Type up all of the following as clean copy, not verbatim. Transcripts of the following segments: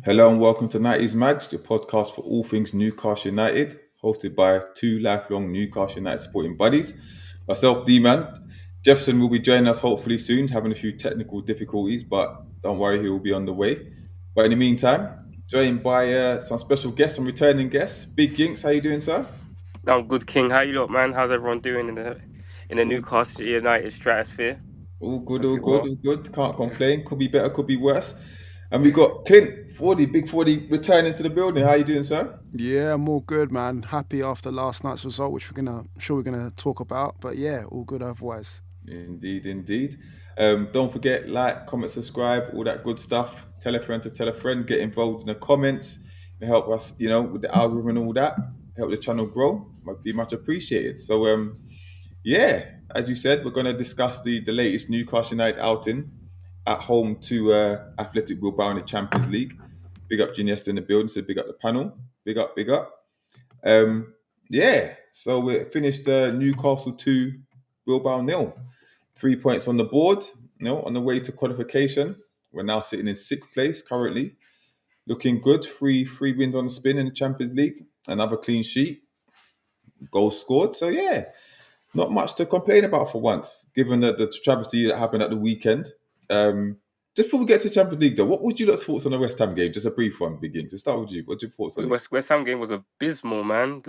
Hello and welcome to 90's Mags, your podcast for all things Newcastle United, hosted by two lifelong Newcastle United supporting buddies. Myself, D-Man. Jefferson will be joining us hopefully soon, having a few technical difficulties, but don't worry, he will be on the way. But in the meantime, joined by some special guests and returning guests. Big Ginks, how you doing, sir? I'm good, King. How you lot, man? How's everyone doing in the All, Newcastle United stratosphere? all good, Hope all you're good, well. all good. Can't complain. Could be better, could be worse. And we got Clint 40, Big 40 returning to the building. How you doing, sir? Yeah, I'm all good, man. Happy after last night's result, which I'm sure we're gonna talk about. But yeah, all good otherwise. Indeed, indeed. Don't forget, like, comment, subscribe, all that good stuff. Tell a friend to tell a friend. Get involved in the comments. It help us, with the algorithm and all that. Help the channel grow. Might be much appreciated. So, yeah, as you said, we're going to discuss the latest Newcastle United outing at home to Athletic Bilbao in the Champions League. Big up Ginesta in the building. So big up the panel. Big up, big up. Yeah, so we finished Newcastle 2, Bilbao nil. 3 points on the board, on the way to qualification. We're now sitting in sixth place currently. Looking good. Three wins on the spin in the Champions League. Another clean sheet. Goals scored. So yeah, not much to complain about for once, given the travesty that happened at the weekend. Just before we get to Champions League though, what would you lot's thoughts on the West Ham game? Just a brief one, begin. To start with you, what's your thoughts The on it? West Ham game was abysmal, man.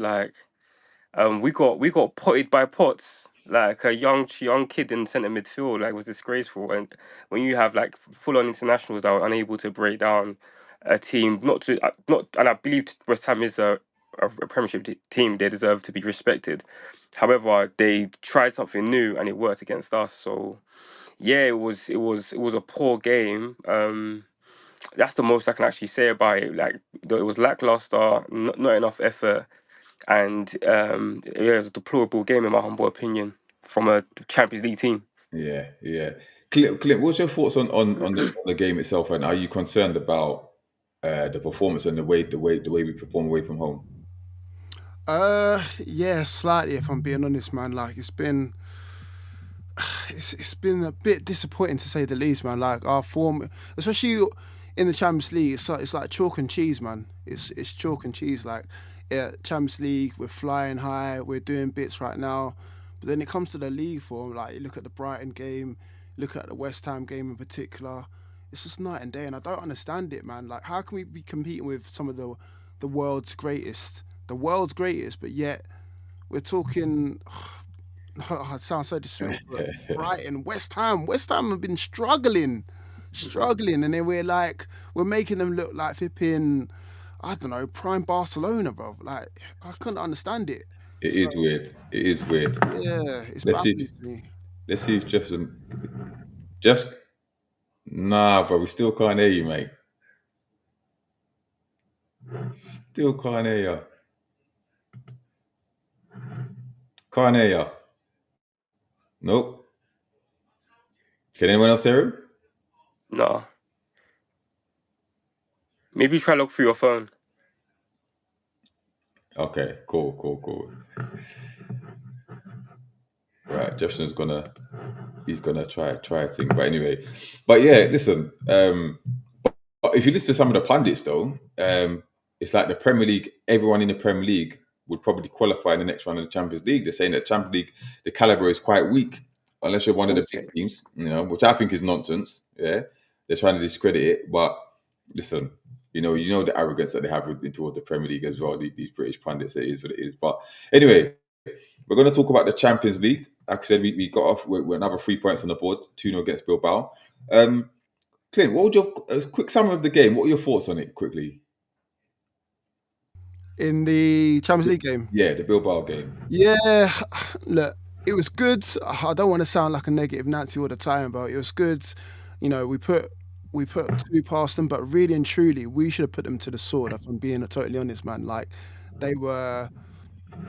We got potted by Potts. Like a young kid in centre midfield, like was disgraceful. And when you have like full on internationals that were unable to break down a team, and I believe West Ham is a Premiership team. They deserve to be respected. However, they tried something new and it worked against us. So yeah, it was a poor game. That's the most I can actually say about it. Like it was lackluster, not enough effort, and yeah, it was a deplorable game in my humble opinion from a Champions League team. Yeah, yeah. Clint, what's your thoughts on the game itself, and are you concerned about the performance and the way we perform away from home? Yeah, slightly. If I'm being honest, man, like it's been a bit disappointing to say the least, man. Like our form, especially in the Champions League, it's like chalk and cheese, man. It's chalk and cheese. Like, yeah, Champions League, we're flying high, we're doing bits right now, but then it comes to the league form. Like, you look at the Brighton game, look at the West Ham game in particular. It's just night and day, and I don't understand it, man. Like, how can we be competing with some of the world's greatest, but yet we're talking. Oh, it sounds so disrespectful. But Brighton, West Ham have been struggling, and then we're making them look like flipping, I don't know, prime Barcelona, bro. Like I couldn't understand it. It So is weird. It is weird. yeah, it's Let's baffling see. to me. Let's see if Jefferson. Just nah, bro. We still can't hear you, mate. Still can't hear you. Can't hear you. Nope. Can anyone else hear him? No, maybe try look through your phone. Okay. Cool. Cool. Cool. Right. Jefferson's gonna. He's gonna try a thing. But anyway. But yeah. Listen. But if you listen to some of the pundits, though, it's like the Premier League. Everyone in the Premier League would probably qualify in the next round of the Champions League. They're saying that Champions League, the caliber is quite weak, unless you're one of the big Bullshit. teams. Which I think is nonsense. Yeah, they're trying to discredit it. But listen, you know the arrogance that they have towards the Premier League as well. These British pundits, it is what it is. But anyway, we're going to talk about the Champions League. Like I said, we got off with another 3 points on the board, 2-0 against Bilbao. Clint, what would your a quick summary of the game? What are your thoughts on it, quickly? In the Champions League game, Yeah, the Bilbao game. yeah, look, it was good. I don't want to sound like a negative Nancy all the time, but it was good. We put two past them, but really and truly, we should have put them to the sword. If I'm being totally honest, man, like they were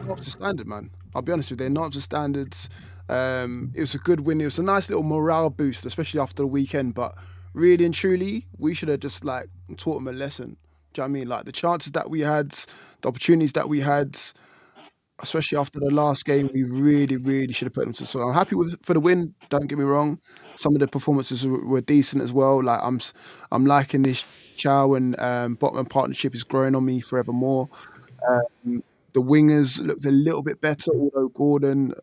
not up to standard, man. I'll be honest with you, they're not up to standards. It was a good win. It was a nice little morale boost, especially after the weekend. But really and truly, we should have just like taught them a lesson. Do you know what I mean? Like the chances that we had, the opportunities that we had, especially after the last game, we really, really should have put them to. So I'm happy for the win. Don't get me wrong. Some of the performances were decent as well. Like I'm liking this Chow and Botman partnership is growing on me forevermore. The wingers looked a little bit better, although Gordon,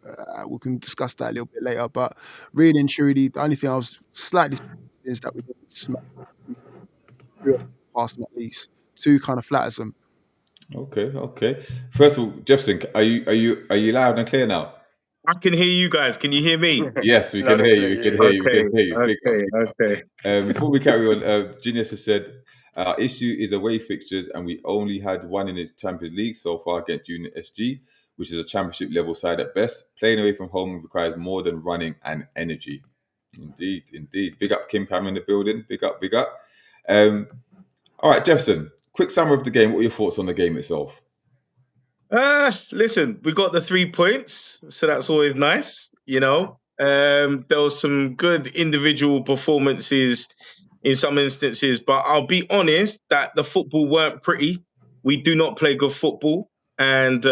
we can discuss that a little bit later. But really and truly, the only thing I was slightly is that we didn't smack past them at least. Two kind of flatters them. Okay. First of all, Jefferson, are you loud and clear now? I can hear you guys. Can you hear me? Yes, we Loud can and hear clear, you. We can yeah. hear you. We can hear you. Big up, Okay. big up. Before we carry on, Genius has said our issue is away fixtures, and we only had one in the Champions League so far against Junior SG, which is a championship level side at best. Playing away from home requires more than running and energy. Indeed. Big up Kim Cameron in the building. Big up. All right, Jefferson. Quick summary of the game. What are your thoughts on the game itself? Listen, we got the 3 points, so that's always nice. There was some good individual performances in some instances, but I'll be honest that the football weren't pretty. We do not play good football, and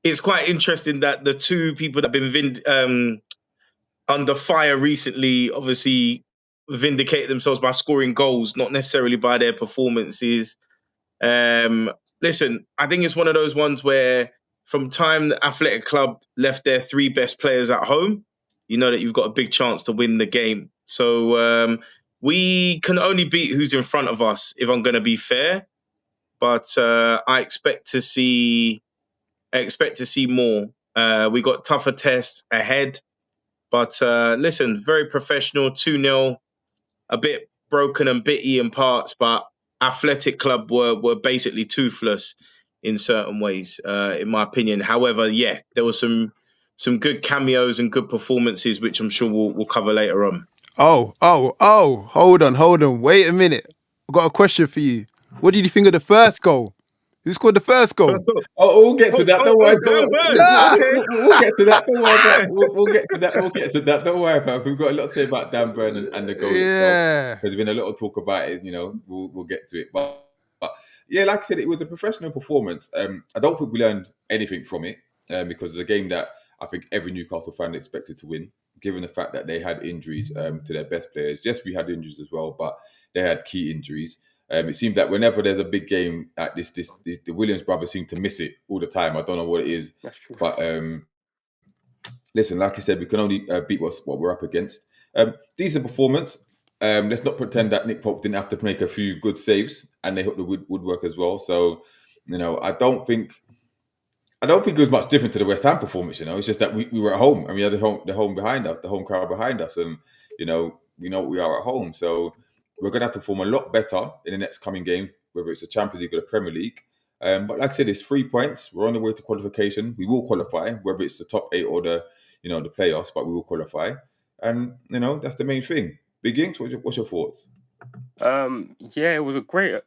it's quite interesting that the two people that have been under fire recently, obviously, vindicated themselves by scoring goals, not necessarily by their performances. Listen, I think it's one of those ones where from time the Athletic Club left their 3 best players at home, you know that you've got a big chance to win the game. So we can only beat who's in front of us, if I'm going to be fair. But I expect to see more. We got tougher tests ahead. But listen, very professional, 2-0, a bit broken and bitty in parts, but Athletic Club were basically toothless in certain ways, in my opinion. However, yeah, there were some good cameos and good performances, which I'm sure we'll cover later on. Oh, hold on. Wait a minute. I've got a question for you. What did you think of the first goal? Who scored the first goal? Oh, we'll get to that. Don't worry. We'll get to that. Don't worry about. We'll get to that. We'll get to that. Don't worry about it. We've got a lot to say about Dan Burn and the goal itself. Yeah. There's been a lot of talk about it. We'll get to it. But yeah, like I said, it was a professional performance. I don't think we learned anything from it because it's a game that I think every Newcastle fan expected to win, given the fact that they had injuries to their best players. Yes, we had injuries as well, but they had key injuries. It seemed that whenever there's a big game like this, the Williams brothers seem to miss it all the time. I don't know what it is. That's true. But listen, like I said, we can only beat what we're up against. Decent performance. Let's not pretend that Nick Pope didn't have to make a few good saves, and they hit the woodwork as well. So, I don't think it was much different to the West Ham performance. It's just that we were at home and we had the home behind us, the home crowd behind us, and we know what we are at home. So we're going to have to perform a lot better in the next coming game, whether it's the Champions League or the Premier League. But like I said, it's 3 points. We're on the way to qualification. We will qualify, whether it's the top 8 or the playoffs, but we will qualify. And that's the main thing. Big Inks, what's your thoughts? Yeah, it was a great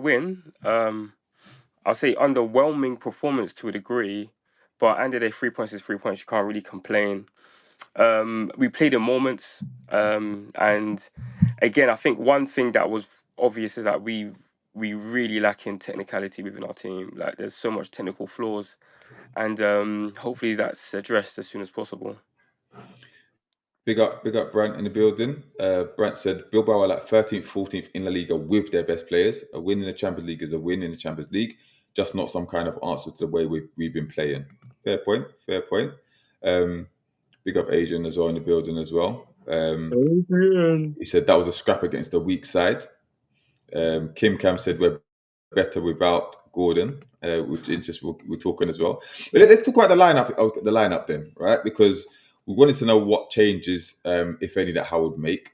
win. I'll say underwhelming performance to a degree, but end of the day, 3 points is 3 points. You can't really complain. We played in moments, and again, I think one thing that was obvious is that we really lack in technicality within our team. Like, there's so much technical flaws, and hopefully that's addressed as soon as possible. Big up Brant in the building. Brant said Bilbao are like 13th, 14th in La Liga with their best players. A win in the Champions League is a win in the Champions League, just not some kind of answer to the way we've been playing. Fair point. Big up Adrian as well in the building as well. He said that was a scrap against a weak side. Kim Cam said we're better without Gordon, which is just we're talking as well. But let's talk about the lineup then, right? Because we wanted to know what changes, if any, that Howard make.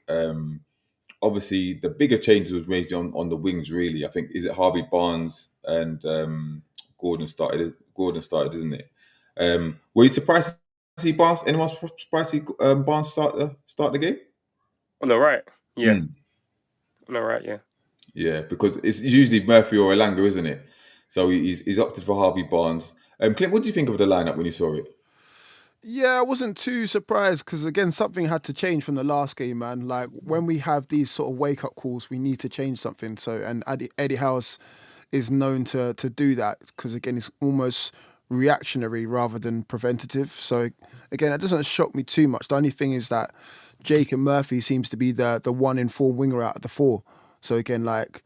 Obviously, the bigger changes was made on the wings. Really, I think is it Harvey Barnes and Gordon started. Gordon started, isn't it? Were you surprised to see Barnes? Anyone surprised to see Barnes start the game? On the right, yeah. On the right, yeah. Yeah, because it's usually Murphy or Elanga, isn't it? So he's opted for Harvey Barnes. Clint, what do you think of the lineup when you saw it? Yeah, I wasn't too surprised because, again, something had to change from the last game, man. Like, when we have these sort of wake-up calls, we need to change something. So, and Eddie Howe's, is known to do that, because again, it's almost reactionary rather than preventative. So again, that doesn't shock me too much. The only thing is that Jake and Murphy seems to be the one in four winger out of the four. So again, like,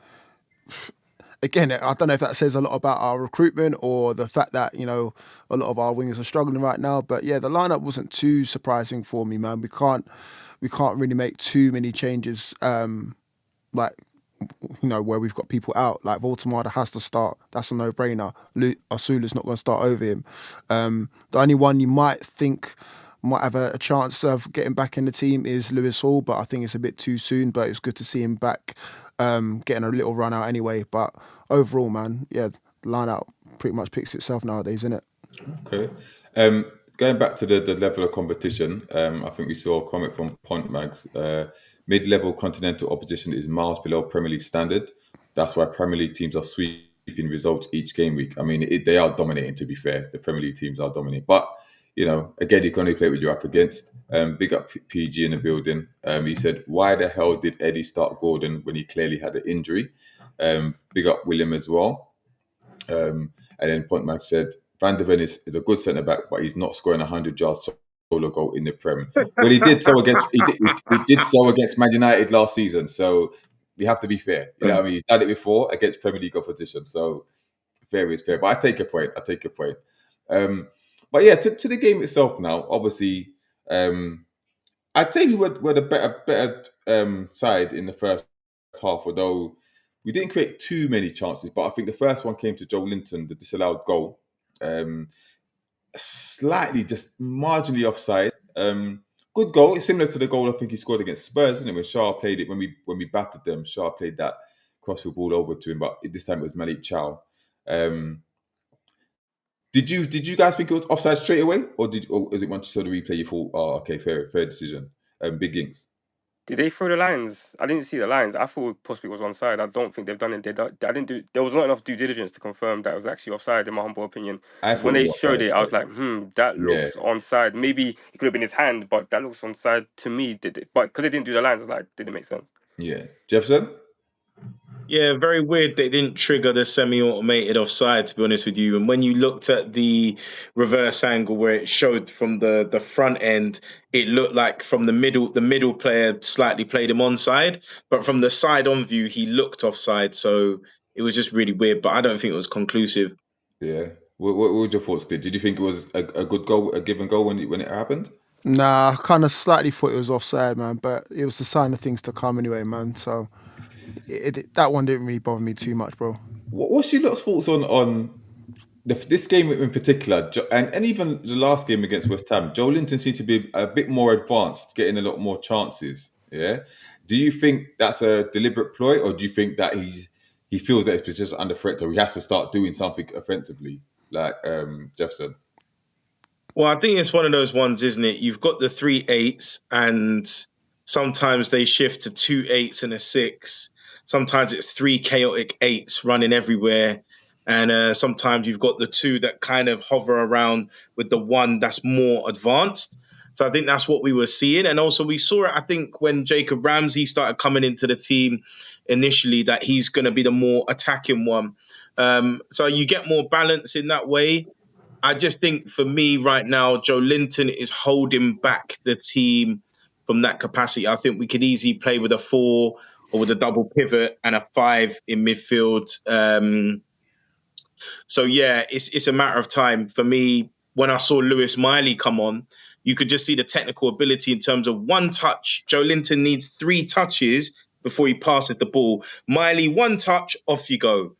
again, I don't know if that says a lot about our recruitment or the fact that, you know, a lot of our wingers are struggling right now. But yeah, the lineup wasn't too surprising for me, man. We can't really make too many changes, like, you know, where we've got people out. Like Voltamada has to start. That's a no-brainer. Osula's not going to start over him. The only one you might think might have a chance of getting back in the team is Lewis Hall, but I think it's a bit too soon. But it's good to see him back, getting a little run out anyway. But overall, man, yeah, the line-out pretty much picks itself nowadays, isn't it? Okay. Going back to the level of competition, I think we saw a comment from Pont Mags. Mid-level continental opposition is miles below Premier League standard. That's why Premier League teams are sweeping results each game week. I mean, they are dominating, to be fair. The Premier League teams are dominating. But, you know, again, you can only play what you're up against. Big up PG in the building. He said, why the hell did Eddie start Gordon when he clearly had an injury? Big up William as well. And then Point Mag said, Van der Ven is a good centre back, but he's not scoring 100 yards solo goal in the Prem. Well, he did so against Man United last season. So we have to be fair. You know what I mean? He's done it before against Premier League opposition. So fair is fair. But I take your point. But yeah, to the game itself now, obviously, I'd say we were the better side in the first half, although we didn't create too many chances. But I think the first one came to Joe Linton, the disallowed goal. Slightly, just marginally offside. Good goal. It's similar to the goal I think he scored against Spurs, isn't it? When Shah played it, when we battered them, Shah played that crossfield ball over to him, but this time it was Malik Chow. Did you guys think it was offside straight away, or was it once you saw the replay you thought, oh, okay, fair decision? Big Ings. Did they throw the lines? I didn't see the lines. I thought possibly it was onside. I don't think they've done it. I didn't do. There was not enough due diligence to confirm that it was actually offside, in my humble opinion. I thought When it they was showed offside. it, I was like, that looks onside. Maybe it could have been his hand, but that looks onside to me. Did it? But because they didn't do the lines, I was like, did it make sense? Yeah, Jefferson. Yeah, very weird they didn't trigger the semi-automated offside, to be honest with you. And when you looked at the reverse angle where it showed from the front end, it looked like from the middle player slightly played him onside, but from the side on view, he looked offside. So it was just really weird, but I don't think it was conclusive. Yeah. What were your thoughts, Clint? Did you think it was a good goal, a given goal when it happened? Nah, I kind of slightly thought it was offside, man, but it was the sign of things to come anyway, man. So that one didn't really bother me too much, bro. What's your lot's thoughts on this game in particular, and even the last game against West Ham? Joe Linton seemed to be a bit more advanced, getting a lot more chances. Yeah. Do you think that's a deliberate ploy, or do you think that he feels that it's just under threat, or he has to start doing something offensively, like Jefferson? Well, I think it's one of those ones, isn't it? You've got the 3 8s, and sometimes they shift to 2 8s and a 6. Sometimes it's 3 chaotic 8s running everywhere. And sometimes you've got the 2 that kind of hover around with the 1 that's more advanced. So I think that's what we were seeing. And also we saw it, I think, when Jacob Ramsey started coming into the team initially, that he's going to be the more attacking one. So you get more balance in that way. I just think for me right now, Joe Linton is holding back the team from that capacity. I think we could easily play with a 4 or with a double pivot and a 5 in midfield. So yeah, it's a matter of time. For me, when I saw Lewis Miley come on, you could just see the technical ability in terms of one touch. Joe Linton needs 3 touches before he passes the ball. Miley, 1 touch, off you go.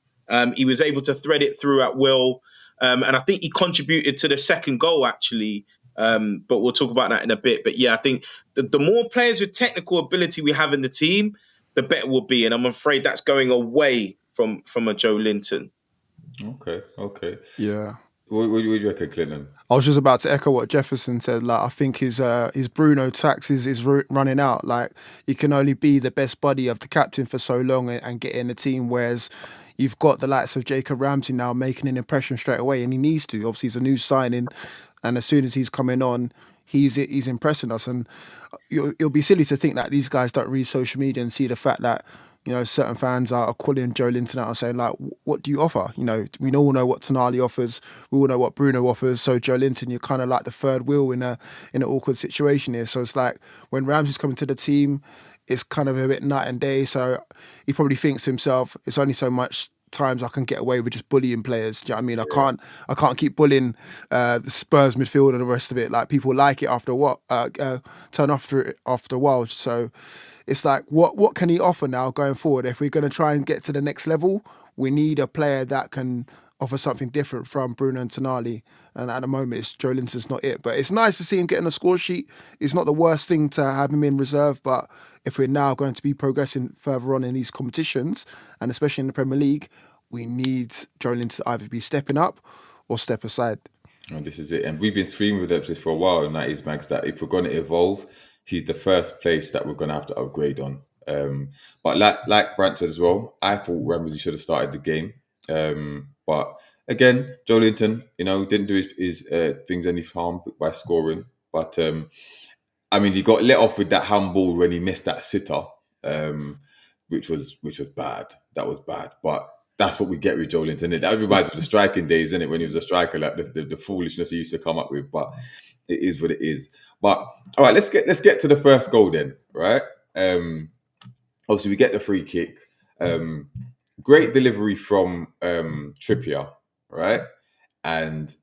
He was able to thread it through at will. And I think he contributed to the second goal, actually. But we'll talk about that in a bit. But yeah, I think the more players with technical ability we have in the team, the better we'll be. And I'm afraid that's going away from a Joe Linton. Okay. Yeah. What do you reckon, Clinton? I was just about to echo what Jefferson said. Like, I think his Bruno tax is running out. Like, he can only be the best buddy of the captain for so long and get in the team, whereas you've got the likes of Jacob Ramsey now making an impression straight away, and he needs to. Obviously, he's a new signing, and as soon as he's coming on, he's impressing us. And it'll be silly to think that these guys don't read social media and see the fact that certain fans are calling Joe Linton out and saying, like, what do you offer? We all know what Tonali offers. We all know what Bruno offers. So Joe Linton, you're kind of like the third wheel in an awkward situation here. So it's like when Ramsey's coming to the team, it's kind of a bit night and day. So he probably thinks to himself, it's only so much times I can get away with just bullying players. Do you know what I mean? I can't keep bullying the Spurs midfield and the rest of it. Like, people like it after what turn after a while. So it's like, what can he offer now going forward? If we're going to try and get to the next level, we need a player that can offer something different from Bruno and Tonali. And at the moment, Joe Linton's not it. But it's nice to see him getting a score sheet. It's not the worst thing to have him in reserve. But if we're now going to be progressing further on in these competitions, and especially in the Premier League, we need Joe Linton to either be stepping up or step aside. And this is it. And we've been streaming with Epsis for a while, and that is, Max, that if we're going to evolve, he's the first place that we're going to have to upgrade on. But like Brant said as well, I thought Ramsey should have started the game. But again, Joe Linton, didn't do his things any harm by scoring. But I mean, he got let off with that handball when he missed that sitter, which was bad. That was bad. But that's what we get with Joe Linton. That reminds me of the striking days, isn't it? When he was a striker, like the foolishness he used to come up with. But it is what it is. But all right, let's get to the first goal then, right? Obviously, we get the free kick. Great delivery from Trippier, right? And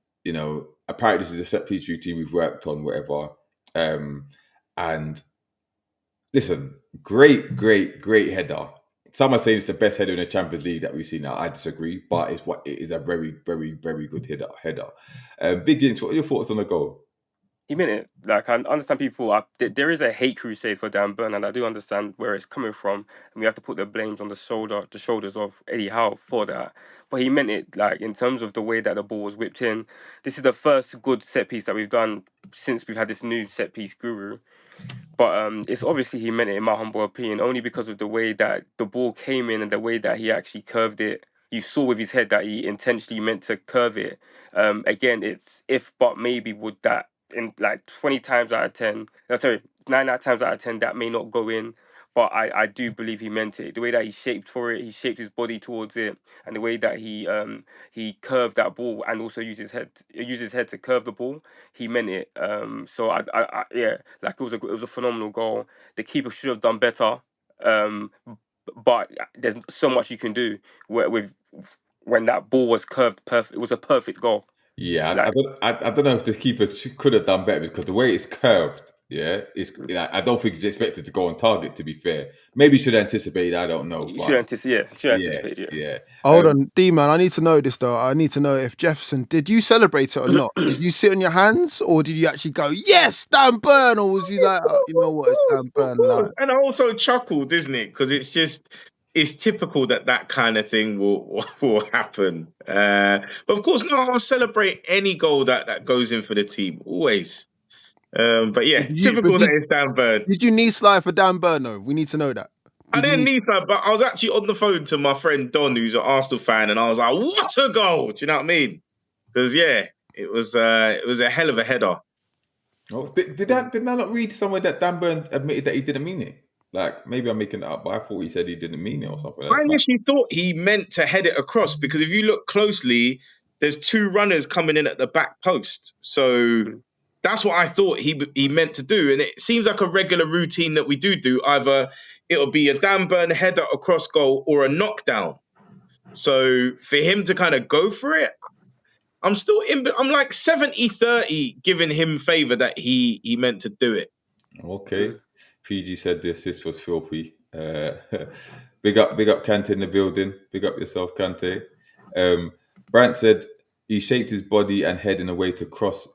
apparently this is a set piece routine we've worked on, whatever. And listen, great header. Some are saying it's the best header in the Champions League that we've seen now. I disagree, but it is a very, very, very good header. Big Inch, what are your thoughts on the goal? He meant it. Like, I understand people there is a hate crusade for Dan Burn, and I do understand where it's coming from, and we have to put the blames on the shoulders of Eddie Howe for that. But he meant it, like, in terms of the way that the ball was whipped in. This is the first good set piece that we've done since we've had this new set piece guru. But it's obviously he meant it, in my humble opinion, only because of the way that the ball came in and the way that he actually curved it. You saw with his head that he intentionally meant to curve it. Again, it's if but maybe would that in like 20 times out of 10, no, sorry, 9 times out of 10, that may not go in. But I do believe he meant it. The way that he shaped for it, he shaped his body towards it, and the way that he curved that ball and also used his head to curve the ball, he meant it. So yeah, like it was a phenomenal goal. The keeper should have done better. But there's so much you can do with when that ball was curved perfect. It was a perfect goal. Yeah, Like, I don't know if the keeper could have done better, because the way it's curved, I don't think he's expected to go on target, to be fair. Maybe he should have anticipated, I don't know. you should anticipate it. Yeah. Hold on, D-man, I need to know this though. I need to know if Jefferson, did you celebrate it or not? Did you sit on your hands, or did you actually go, yes, Dan Burn, or was he like, oh, you know what, it's Dan Burn? Like, And I also chuckled, isn't it? Because it's typical that kind of thing will happen. But of course, no, I'll celebrate any goal that goes in for the team, always. But yeah, typical that it's Dan Burn. Did you knee slide for Dan Burn though? We need to know that. I didn't need that, but I was actually on the phone to my friend Don, who's an Arsenal fan, and I was like, what a goal! Do you know what I mean? Because yeah, it was a hell of a header. Oh, did I not read somewhere that Dan Burn admitted that he didn't mean it? Like, maybe I'm making it up, but I thought he said he didn't mean it or something like I that. initially thought he meant to head it across, because if you look closely, there's two runners coming in at the back post. So that's what I thought he meant to do. And it seems like a regular routine that we do. Either it'll be a Dan Burn header across goal or a knockdown. So for him to kind of go for it, I'm like 70-30 giving him favour that he meant to do it. Okay. PG said the assist was filthy. Big up Kante in the building. Big up yourself, Kante. Brant said he shaped his body and head in a way to cross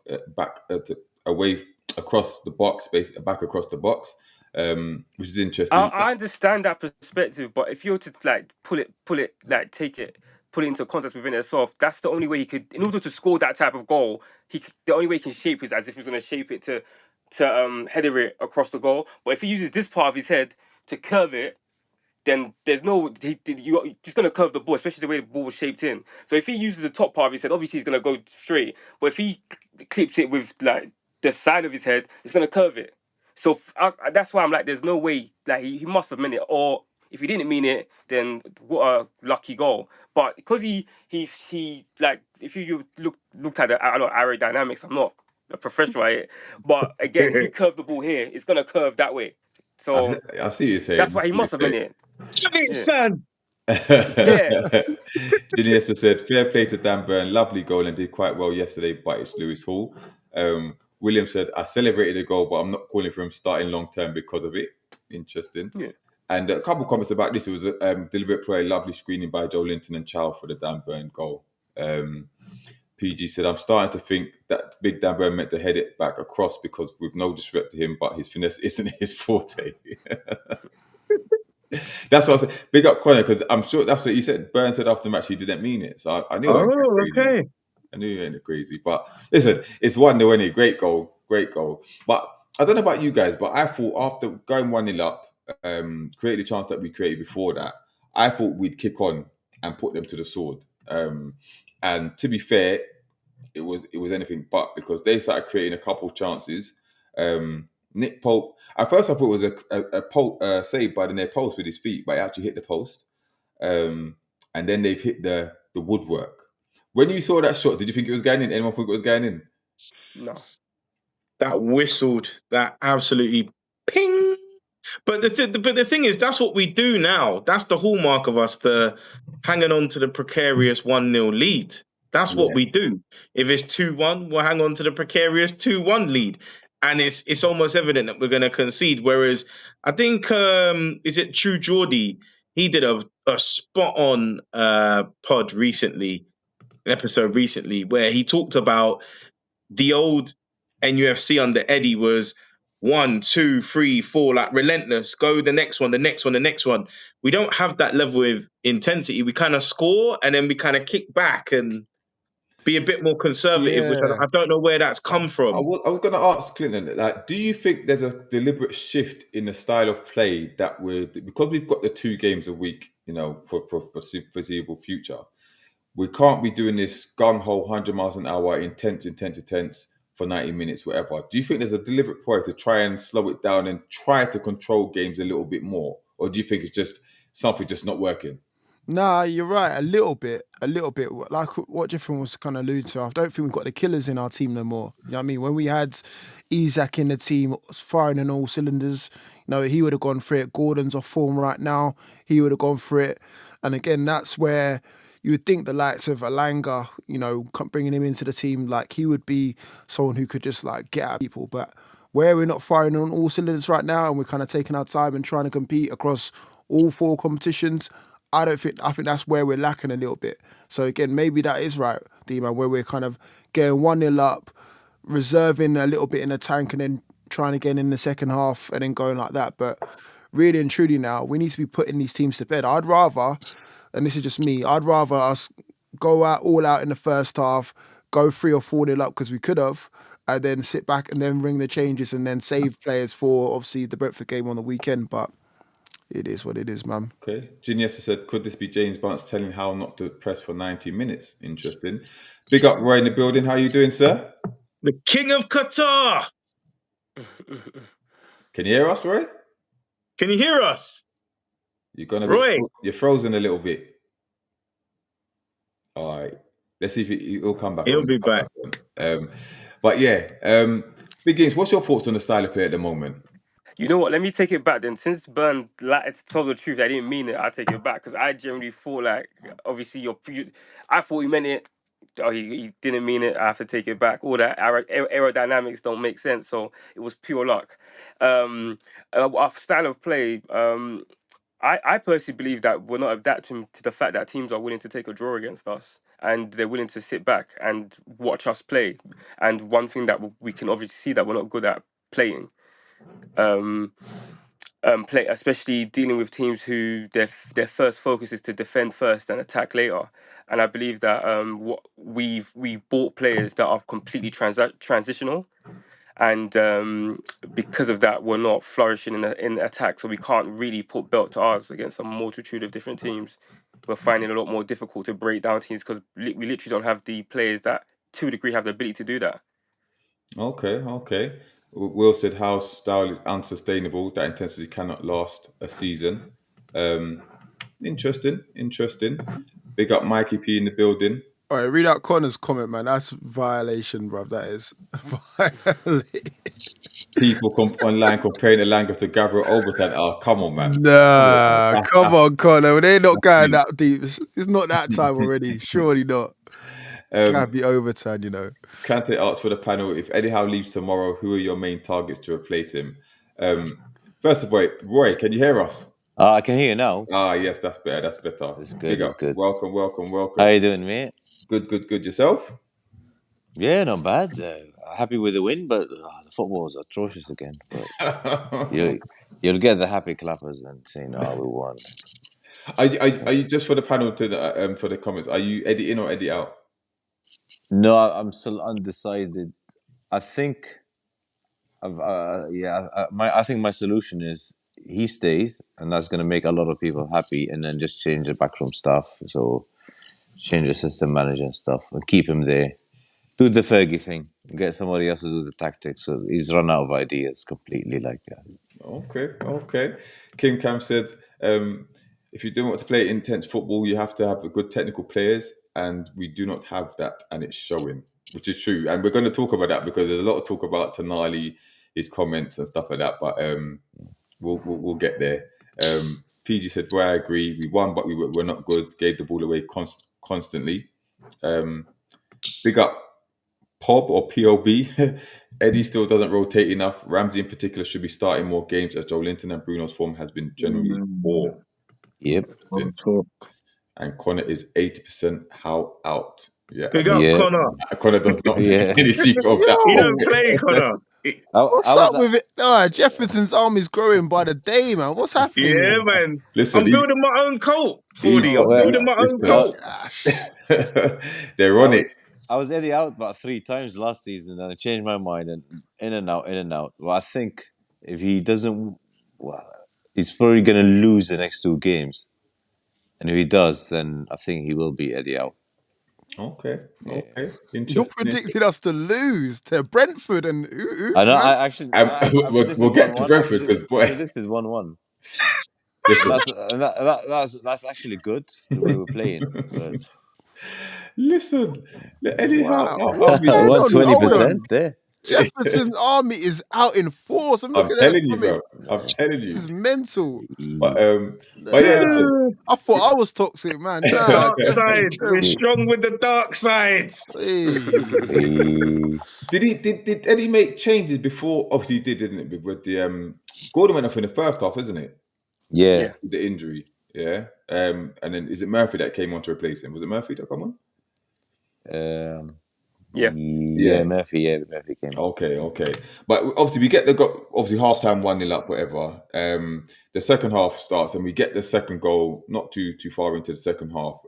away across the box, basically back across the box, which is interesting. I understand that perspective, but if you were to like pull it, like take it, put it into context within itself, that's the only way he could, in order to score that type of goal, the only way he can shape it is as if he's going to shape it to header it across the goal. But if he uses this part of his head to curve it, then there's no you're just going to curve the ball, especially the way the ball was shaped in. So if he uses the top part of his head, obviously he's going to go straight. But if he clips it with like the side of his head, it's going to curve it. So that's why I'm like, there's no way, like he must have meant it, or If he didn't mean it, then what a lucky goal. But because he like, if you looked at the aerodynamics, I'm not a professional at it, but again, if you curve the ball here, it's gonna curve that way. So I see what you're saying. that's why he must have meant it. Yeah. Son. Yeah. Iniesta said, fair play to Dan Burn, lovely goal and did quite well yesterday, but it's Lewis Hall. William said, I celebrated the goal, but I'm not calling for him starting long term because of it. Interesting. Yeah. And a couple of comments about this. It was a deliberate play, lovely screening by Joe Linton and Chow for the Dan Burn goal. PG said, I'm starting to think that Big Dan Burn meant to head it back across because with no disrespect to him, but his finesse isn't his forte. That's what I said. Big up Connor, because I'm sure that's what he said. Burn said after the match he didn't mean it. So I knew it. Oh, okay. I knew it ain't crazy. But listen, it's 1-0 anyway. Great goal. But I don't know about you guys, but I thought after going 1-0 up, created the chance that we created before that, I thought we'd kick on and put them to the sword. And to be fair, it was anything but, because they started creating a couple chances. Nick Pope, at first I thought it was a save by the near post with his feet, but it actually hit the post. And then they've hit the woodwork. When you saw that shot, did you think it was going in? Anyone think it was going in? No. That whistled, that absolutely ping. But the thing is, that's what we do now. That's the hallmark of us, the hanging on to the precarious 1-0 lead. That's what we do. If it's 2-1, we'll hang on to the precarious 2-1 lead. And it's almost evident that we're going to concede. Whereas I think, is it True Geordie? He did a spot on episode recently, where he talked about the old NUFC under Eddie was 1, 2, 3, 4, like relentless. Go the next one, the next one, the next one. We don't have that level of intensity. We kind of score and then we kind of kick back and be a bit more conservative, which Yeah. I don't know where that's come I from. was going to ask Clinton, like, do you think there's a deliberate shift in the style of play that because we've got the 2 games a week, for foreseeable future, we can't be doing this gung-ho 100 miles an hour, intense for 90 minutes, whatever. Do you think there's a deliberate ploy to try and slow it down and try to control games a little bit more? Or do you think it's just something just not working? Nah, you're right. A little bit. Like what Jiffin was kind of alluding to. I don't think we've got the killers in our team no more. You know what I mean? When we had Isaac in the team, firing on all cylinders, he would have gone for it. Gordon's off form right now. He would have gone for it. And again, that's where you would think the likes of Alanga, bringing him into the team, like he would be someone who could just like get at people. But where we're not firing on all cylinders right now and we're kind of taking our time and trying to compete across all 4 competitions, I think that's where we're lacking a little bit. So again, maybe that is right, D-Man, where we're kind of getting 1-0 up, reserving a little bit in the tank and then trying again in the second half and then going like that. But really and truly now, we need to be putting these teams to bed. I'd rather, and this is just me, I'd rather us go all out in the first half, go 3 or 4-0 up because we could have, and then sit back and then ring the changes and then save players for obviously the Brentford game on the weekend. But it is what it is, man. Okay. Genius said, could this be James Barnes telling how not to press for 90 minutes? Interesting. Big up Roy in the building. How you doing, sir? The King of Qatar. Can you hear us, Roy? Can you hear us? You're frozen a little bit. All right. Let's see if he'll come back. He'll be back. But yeah, Big Games, what's your thoughts on the style of play at the moment? You know what? Let me take it back then. Since Burn told the truth, I didn't mean it. I'll take it back because I generally thought like, obviously, I thought he meant it. Oh, he didn't mean it. I have to take it back. All that aerodynamics don't make sense. So it was pure luck. Our style of play. I personally believe that we're not adapting to the fact that teams are willing to take a draw against us and they're willing to sit back and watch us play. And one thing that we can obviously see that we're not good at playing. Play, especially dealing with teams who their first focus is to defend first and attack later. And I believe that we bought players that are completely transitional, and because of that, we're not flourishing in attack. So we can't really put belt to ours against a multitude of different teams. We're finding it a lot more difficult to break down teams because we literally don't have the players that, to a degree, have the ability to do that. Okay. Will said, house style is unsustainable. That intensity cannot last a season. Interesting. Big up Mikey P in the building. All right, read out Connor's comment, man. That's violation, bruv. That is violation. People online comparing the language to Gabriel Overton. Oh, come on, man. Nah, come on, Connor. They're not going deep. that deep. It's not that time already. Surely not. Can't be overturned, you know. Kante asks for the panel, if Eddie Howe leaves tomorrow, who are your main targets to replace him? First of all, Roy, can you hear us? I can hear you now. Yes, that's better. That's better. It's Big good. It's up. good. Welcome. How you doing, mate? Good. Yourself? Yeah, not bad. Happy with the win, but the football was atrocious again. But you'll get the happy clappers and say, "No, we won." Are you just for the panel to the for the comments? Are you Eddie in or Eddie out? No, I'm still undecided. I think, I think my solution is he stays, and that's going to make a lot of people happy, and then just change the backroom staff. So change the system manager and stuff, and keep him there. Do the Fergie thing. Get somebody else to do the tactics. So he's run out of ideas completely. Like that. Okay. Kim Cam said, if you don't want to play intense football, you have to have good technical players, and we do not have that, and it's showing, which is true. And we're going to talk about that because there's a lot of talk about Tonali, his comments and stuff like that. But we'll get there. PG said, "Well, I agree. We won, but we're not good. Gave the ball away constantly." Big up Pob or POB. Eddie still doesn't rotate enough. Ramsey in particular should be starting more games as Joe Linton and Bruno's form has been generally poor. Yep. And Connor is 80% how out. Yeah. Big up, Yeah. Connor. Connor does not make Yeah. any secret of that. You don't play, Connor. What's up with it? Jefferson's army's growing by the day, man. What's happening? Yeah, man. Listen, I'm building my own cult, 40. I'm building my own cult. They're on it. I was Eddie out about 3 times last season, and I changed my mind and in and out. Well, I think if he doesn't, he's probably going to lose the next 2 games, and if he does, then I think he will beat Eddie out. Okay. You're predicting us to lose to Brentford and I know. I actually, we'll get to Brentford because boy, I predicted 1-1. That's actually good the way we're playing. But listen, Eddie Howe. What's going on? 120% there. Jefferson's army is out in force. I'm telling you, bro. I'm telling you. This is mental. But yeah, listen. I thought I was toxic, man. Dark side. We're strong with the dark side. Did Eddie make changes before? Obviously, he did, didn't it? With the Gordon went off in the first half, isn't it? Yeah. With the injury. Yeah. And then is it Murphy that came on to replace him? Was it Murphy that come on? Yeah, Murphy came. Okay. But obviously we get obviously halftime 1-0 up, whatever. The second half starts and we get the second goal not too far into the second half.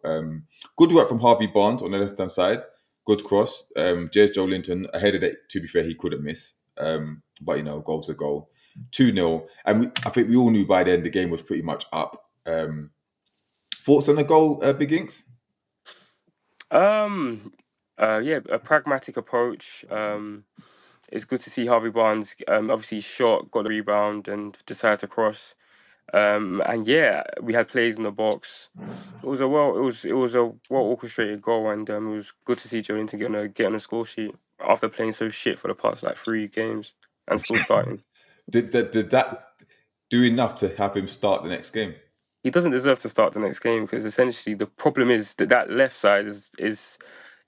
Good work from Harvey Barnes on the left hand side. Good cross. Joe Linton ahead of it. To be fair, he couldn't miss. But goal's a goal. 2-0, and I think we all knew by then the game was pretty much up. Thoughts on the goal, Big Inks? A pragmatic approach. It's good to see Harvey Barnes obviously shot, got the rebound, and decided to cross. And yeah, we had plays in the box. It was a well orchestrated goal, and it was good to see Joe Linton get on the score sheet after playing so shit for the past 3 games and still starting. Did that do enough to have him start the next game? He doesn't deserve to start the next game because essentially the problem is that left side is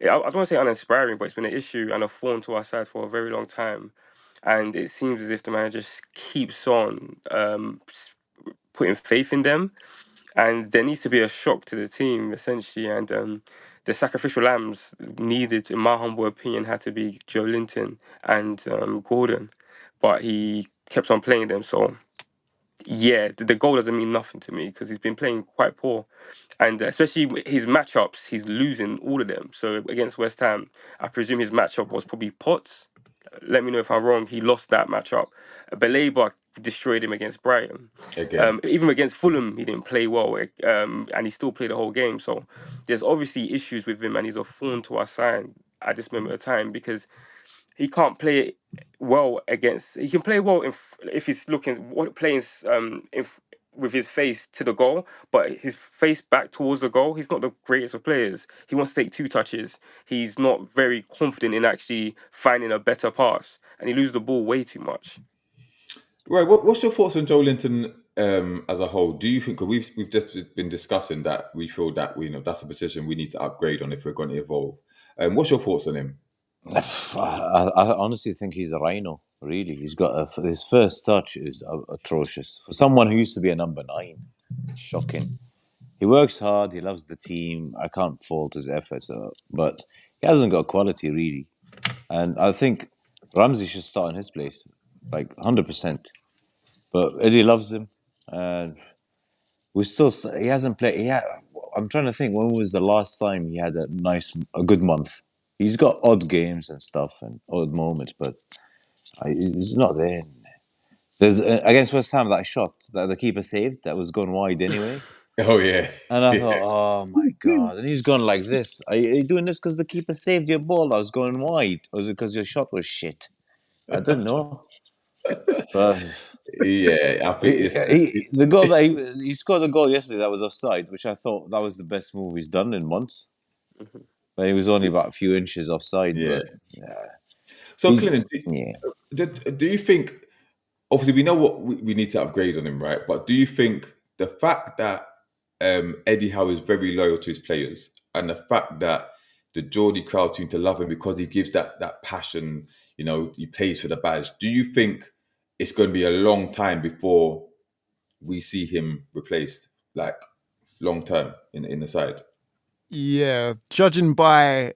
I don't want to say uninspiring, but it's been an issue and a thorn to our side for a very long time. And it seems as if the manager just keeps on putting faith in them. And there needs to be a shock to the team, essentially. And the sacrificial lambs needed, in my humble opinion, had to be Joe Linton and Gordon. But he kept on playing them, so... Yeah, the goal doesn't mean nothing to me because he's been playing quite poor. And especially his matchups, he's losing all of them. So against West Ham, I presume his matchup was probably Potts. Let me know if I'm wrong. He lost that matchup. Baleba destroyed him against Brighton. Even against Fulham, he didn't play well. And he still played the whole game. So there's obviously issues with him and he's a thorn to our side at this moment of time because he can't play well against. He can play well if he's playing with his face to the goal, but his face back towards the goal. He's not the greatest of players. He wants to take 2 touches. He's not very confident in actually finding a better pass, and he loses the ball way too much. Right. What's your thoughts on Joe Linton as a whole? Do you think, because we've just been discussing that we feel that that's a position we need to upgrade on if we're going to evolve. What's your thoughts on him? I honestly think he's a rhino. Really, he's got his first touch is atrocious for someone who used to be a number 9. Shocking. He works hard. He loves the team. I can't fault his efforts, but he hasn't got quality really. And I think Ramsey should start in his place, like 100%. But Eddie loves him, and we still he hasn't played. Yeah, I'm trying to think when was the last time he had a good month. He's got odd games and stuff and odd moments, but he's not there. There's against West Ham that shot that the keeper saved that was going wide anyway. Oh yeah. And I thought, oh my God. And he's gone like this. Are you doing this because the keeper saved your ball that was going wide? Or is it because your shot was shit? I don't know. But Yeah, I think the goal that he scored the goal yesterday that was offside, which I thought that was the best move he's done in months. But he was only about a few inches offside. Yeah. But, yeah. So, Clinton, do you think, obviously we know what we need to upgrade on him, right? But do you think the fact that Eddie Howe is very loyal to his players, and the fact that the Geordie crowd seem to love him because he gives that passion, he plays for the badge, do you think it's going to be a long time before we see him replaced, like long term in the side? Yeah, judging by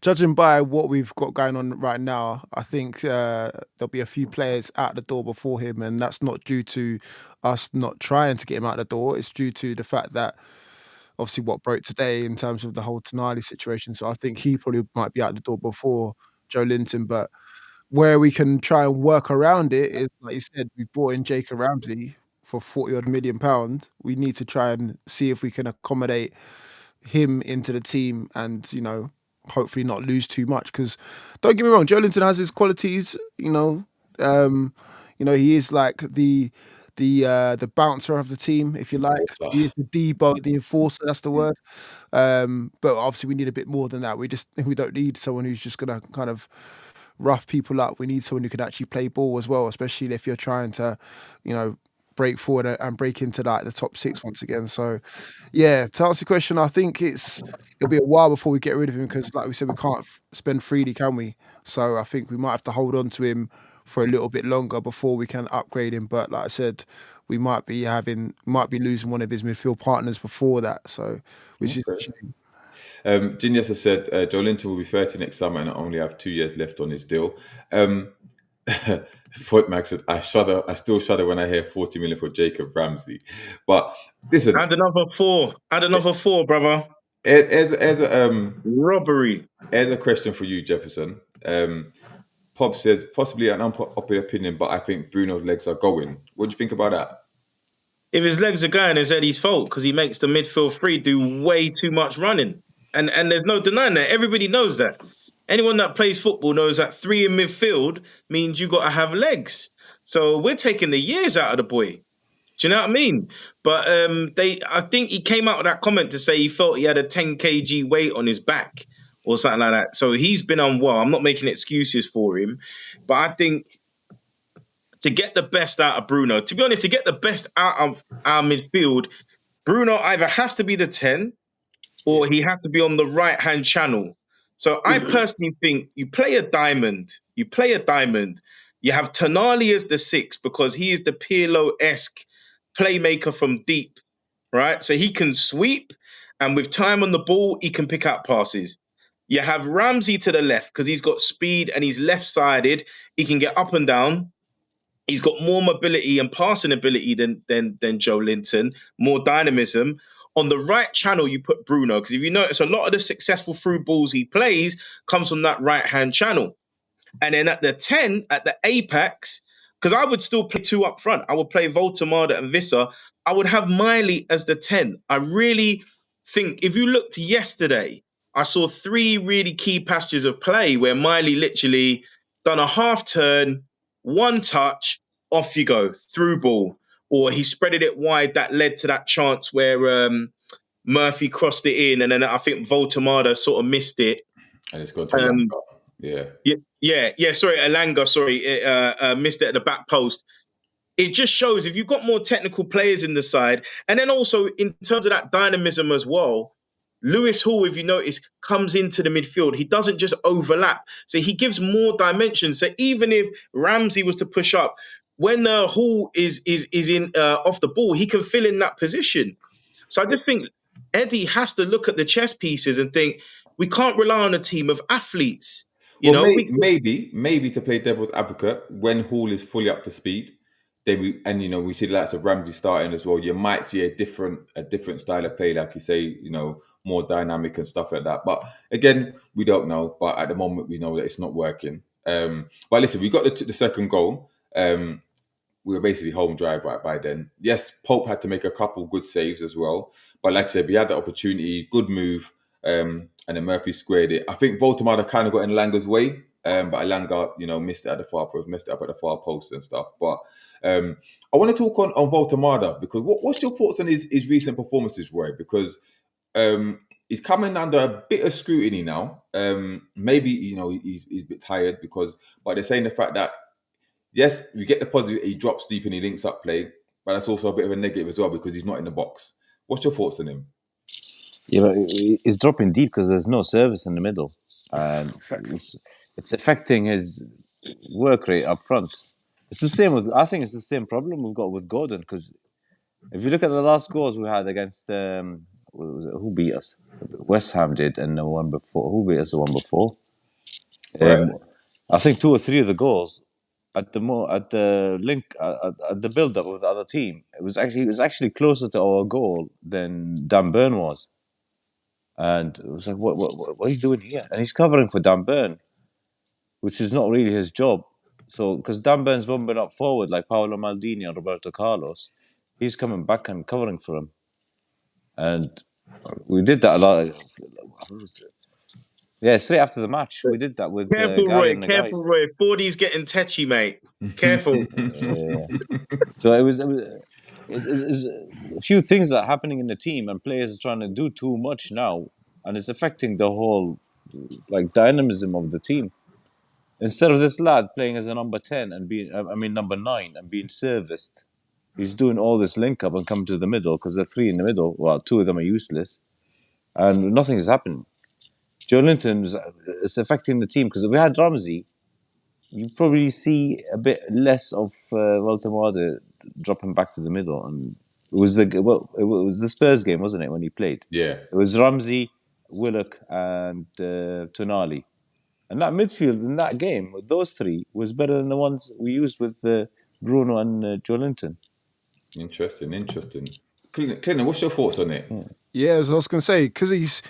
what we've got going on right now, I think there'll be a few players out the door before him, and that's not due to us not trying to get him out the door. It's due to the fact that obviously what broke today in terms of the whole Toon Army situation. So I think he probably might be out the door before Joe Linton, but where we can try and work around it is, like you said, we brought in Jacob Ramsey for £40 million. We need to try and see if we can accommodate him into the team and, hopefully not lose too much. Because don't get me wrong, Joe Linton has his qualities, he is like the bouncer of the team, if you like. He is the enforcer, that's the word. But obviously we need a bit more than that. We don't need someone who's just gonna kind of rough people up. We need someone who can actually play ball as well, especially if you're trying to, break forward and break into like the top 6 once again. So yeah, to answer the question, I think it'll be a while before we get rid of him, because like we said, we can't spend freely, can we? So I think we might have to hold on to him for a little bit longer before we can upgrade him. But like I said, we might be losing one of his midfield partners before that. So which is a shame. Genius has said Joe Linton will be 30 next summer and only have 2 years left on his deal. Footmag said, I still shudder when I hear 40 million for Jacob Ramsey. But listen, add another four, brother. As a robbery. Here's a question for you, Jefferson. Pop says possibly an unpopular opinion, but I think Bruno's legs are going. What do you think about that? If his legs are going, it's Eddie's fault, because he makes the midfield three do way too much running. And there's no denying that. Everybody knows that. Anyone that plays football knows that 3 in midfield means you got to have legs. So we're taking the years out of the boy. Do you know what I mean? But I think he came out with that comment to say he felt he had a 10 kg weight on his back or something like that. So he's been unwell. I'm not making excuses for him. But I think to get the best out of Bruno, to be honest, to get the best out of our midfield, Bruno either has to be the 10 or he has to be on the right-hand channel. So I personally think you play a diamond. You have Tonali as the 6 because he is the Pirlo-esque playmaker from deep, right? So he can sweep, and with time on the ball, he can pick out passes. You have Ramsey to the left because he's got speed and he's left-sided. He can get up and down. He's got more mobility and passing ability than Joe Linton, more dynamism. On the right channel, you put Bruno, because if you notice, a lot of the successful through balls he plays comes from that right-hand channel. And then at the 10, at the apex, because I would still play 2 up front. I would play Voltemada and Visser. I would have Miley as the 10. I really think, if you looked yesterday, I saw 3 really key passages of play where Miley literally done a half turn, 1 touch, off you go, through ball. or he spreaded it wide that led to that chance where Murphy crossed it in, and then I think Voltamada sort of missed it. And it's gone to Langa. Yeah. Sorry, Elanga. Sorry, missed it at the back post. It just shows if you've got more technical players in the side, and then also in terms of that dynamism as well. Lewis Hall, if you notice, comes into the midfield. He doesn't just overlap, so he gives more dimension. So even if Ramsey was to push up, when Hall is in off the ball, he can fill in that position. So I just think Eddie has to look at the chess pieces and think we can't rely on a team of athletes. Maybe to play devil's advocate, when Hall is fully up to speed, then we see the likes of Ramsey starting as well. You might see a different style of play, like you say, more dynamic and stuff like that. But again, we don't know. But at the moment, we know that it's not working. But listen, we got the second goal. We were basically home dry right by then. Yes, Pope had to make a couple good saves as well. But like I said, we had the opportunity, good move, and then Murphy squared it. I think Voltamada kind of got in Langa's way, but Alanga, missed it at the far post, missed it up at the far post and stuff. But I want to talk on Voltamada, because what's your thoughts on his recent performances, Roy? Because he's coming under a bit of scrutiny now. Maybe he's a bit tired but they're saying the fact that yes, you get the positive, he drops deep and he links up play, but that's also a bit of a negative as well because he's not in the box. What's your thoughts on him? Yeah, but he's dropping deep because there's no service in the middle, and it's affecting his work rate up front. It's the same I think it's the same problem we've got with Gordon, because if you look at the last goals we had against who beat us? West Ham did, and the one before. Who beat us the one before? Right. I think 2 or 3 of the goals at the build up with the other team, it was actually closer to our goal than Dan Burn was, and it was like, what are you doing here? And he's covering for Dan Burn, which is not really his job. So because Dan Burn's bumping up forward like Paolo Maldini and Roberto Carlos, he's coming back and covering for him, and we did that a lot. Yeah, straight after the match, we did that with Careful, Gary Roy. and the Careful, guys. Roy. 40's getting tetchy, mate. Careful. Yeah. So it's a few things that are happening in the team, and players are trying to do too much now, and it's affecting the whole dynamism of the team. Instead of this lad playing as a number 10 and number 9 and being serviced, he's doing all this link up and coming to the middle because the 3 in the middle, well, 2 of them are useless, and nothing's happening. Joe Linton is affecting the team because if we had Ramsey, you probably see a bit less of Voltamada dropping back to the middle. And it was the Spurs game, wasn't it, when he played? Yeah. It was Ramsey, Willock, and Tonali. And that midfield in that game with those 3 was better than the ones we used with Bruno and Joe Linton. Interesting. Clinton, what's your thoughts on it? Yeah, as I was going to say, because he's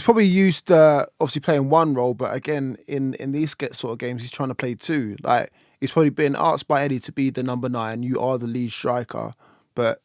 probably used obviously playing one role, but again in these sort of games he's trying to play 2. Like he's probably been asked by Eddie to be the number 9. You are the lead striker, but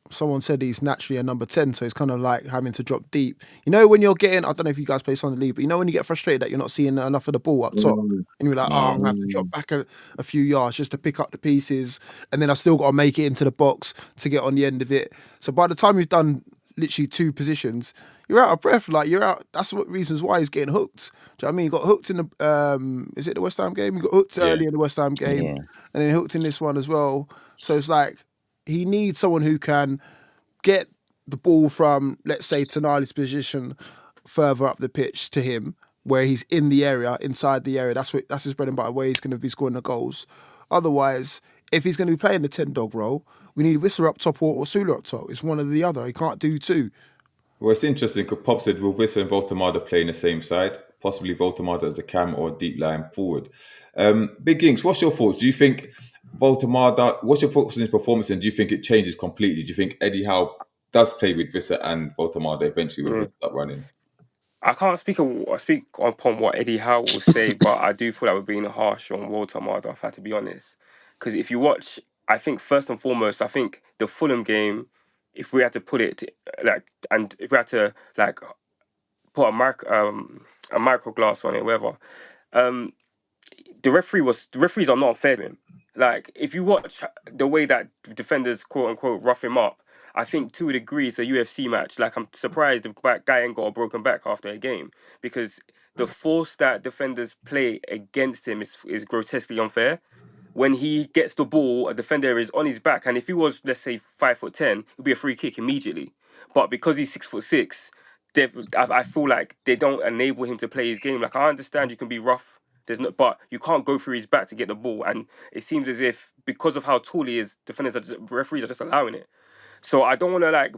someone said he's naturally a number 10, so he's kind of like having to drop deep. When you're getting, I don't know if you guys play Sunday League, but when you get frustrated that you're not seeing enough of the ball up top, and you're like, I'm going to have to drop back a few yards just to pick up the pieces, and then I still got to make it into the box to get on the end of it. So by the time you've done literally 2 positions, you're out of breath. Like you're out. That's what reasons why he's getting hooked. Do you know what I mean? He got hooked in the is it the West Ham game? He got hooked early in the West Ham game, and then hooked in this one as well. So it's like he needs someone who can get the ball from, let's say, Tonali's position further up the pitch to him, where he's in the area, inside the area. That's his bread and butter, where he's going to be scoring the goals. Otherwise, if he's going to be playing the 10-dog role, we need Whistler up top or Sula up top. It's one or the other. He can't do 2. Well, it's interesting because Pop said, will Whistler and Voltamada playing the same side? Possibly Voltamada as a cam or a deep line forward. Big Inks, what's your thoughts? Do you think Voltamada, what's your thoughts on his performance, and do you think it changes completely? Do you think Eddie Howe does play with Visser and Voltamada eventually with Visser up running? I can't speak upon what Eddie Howe will say, but I do feel like we're being harsh on Voltamada, if I have to be honest. Because if you watch, I think first and foremost, I think the Fulham game, if we had to put it and if we had to put a micro glass on it, whatever, the referees are not fair to him. Like, if you watch the way that defenders quote unquote rough him up, I think to a degree it's a UFC match. Like, I'm surprised the guy ain't got a broken back after a game, because the force that defenders play against him is grotesquely unfair. When he gets the ball, a defender is on his back, and if he was, let's say, 5'10", it'd be a free kick immediately. But because he's 6'6", I feel like they don't enable him to play his game. Like, I understand you can be rough, but you can't go through his back to get the ball. And it seems as if because of how tall he is, referees are just allowing it. So I don't want to like.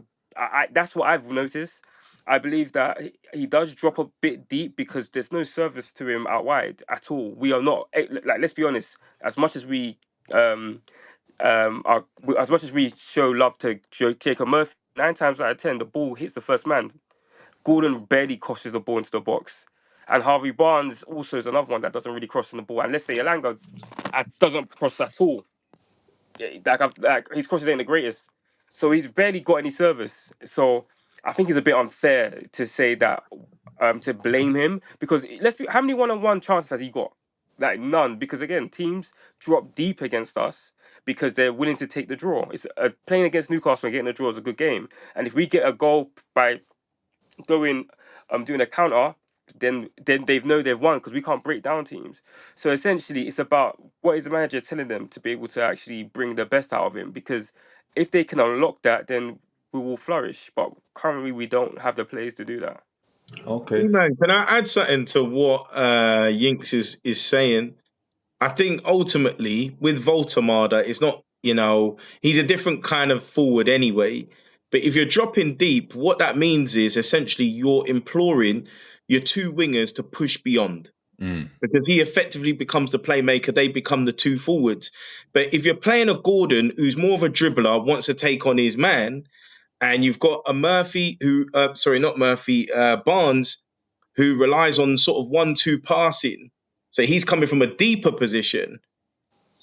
That's what I've noticed. I believe that he does drop a bit deep because there's no service to him out wide at all. We are not like, let's be honest. As much as we are, as much as we show love to Jacob Murphy, 9 times out of 10 the ball hits the first man. Gordon barely crosses the ball into the box. And Harvey Barnes also is another one that doesn't really cross in the ball. And let's say Elanga doesn't cross at all. Like his crosses ain't the greatest. So he's barely got any service. So I think it's a bit unfair to say that, to blame him, because how many one-on-one chances has he got? Like, none. Because again, teams drop deep against us because they're willing to take the draw. It's playing against Newcastle and getting a draw is a good game. And if we get a goal by going doing a counter, then they've won, because we can't break down teams. So essentially it's about what is the manager telling them to be able to actually bring the best out of him, because if they can unlock that, then we will flourish. But currently we don't have the players to do that. Okay. Man, can I add something to what Yinks is saying? I think ultimately with Voltemada, it's not, he's a different kind of forward anyway. But if you're dropping deep, what that means is essentially you're imploring your two wingers to push beyond. Because he effectively becomes the playmaker, they become the two forwards. But if you're playing a Gordon who's more of a dribbler, wants to take on his man, and you've got a Murphy Barnes, who relies on sort of 1-2 passing. So he's coming from a deeper position.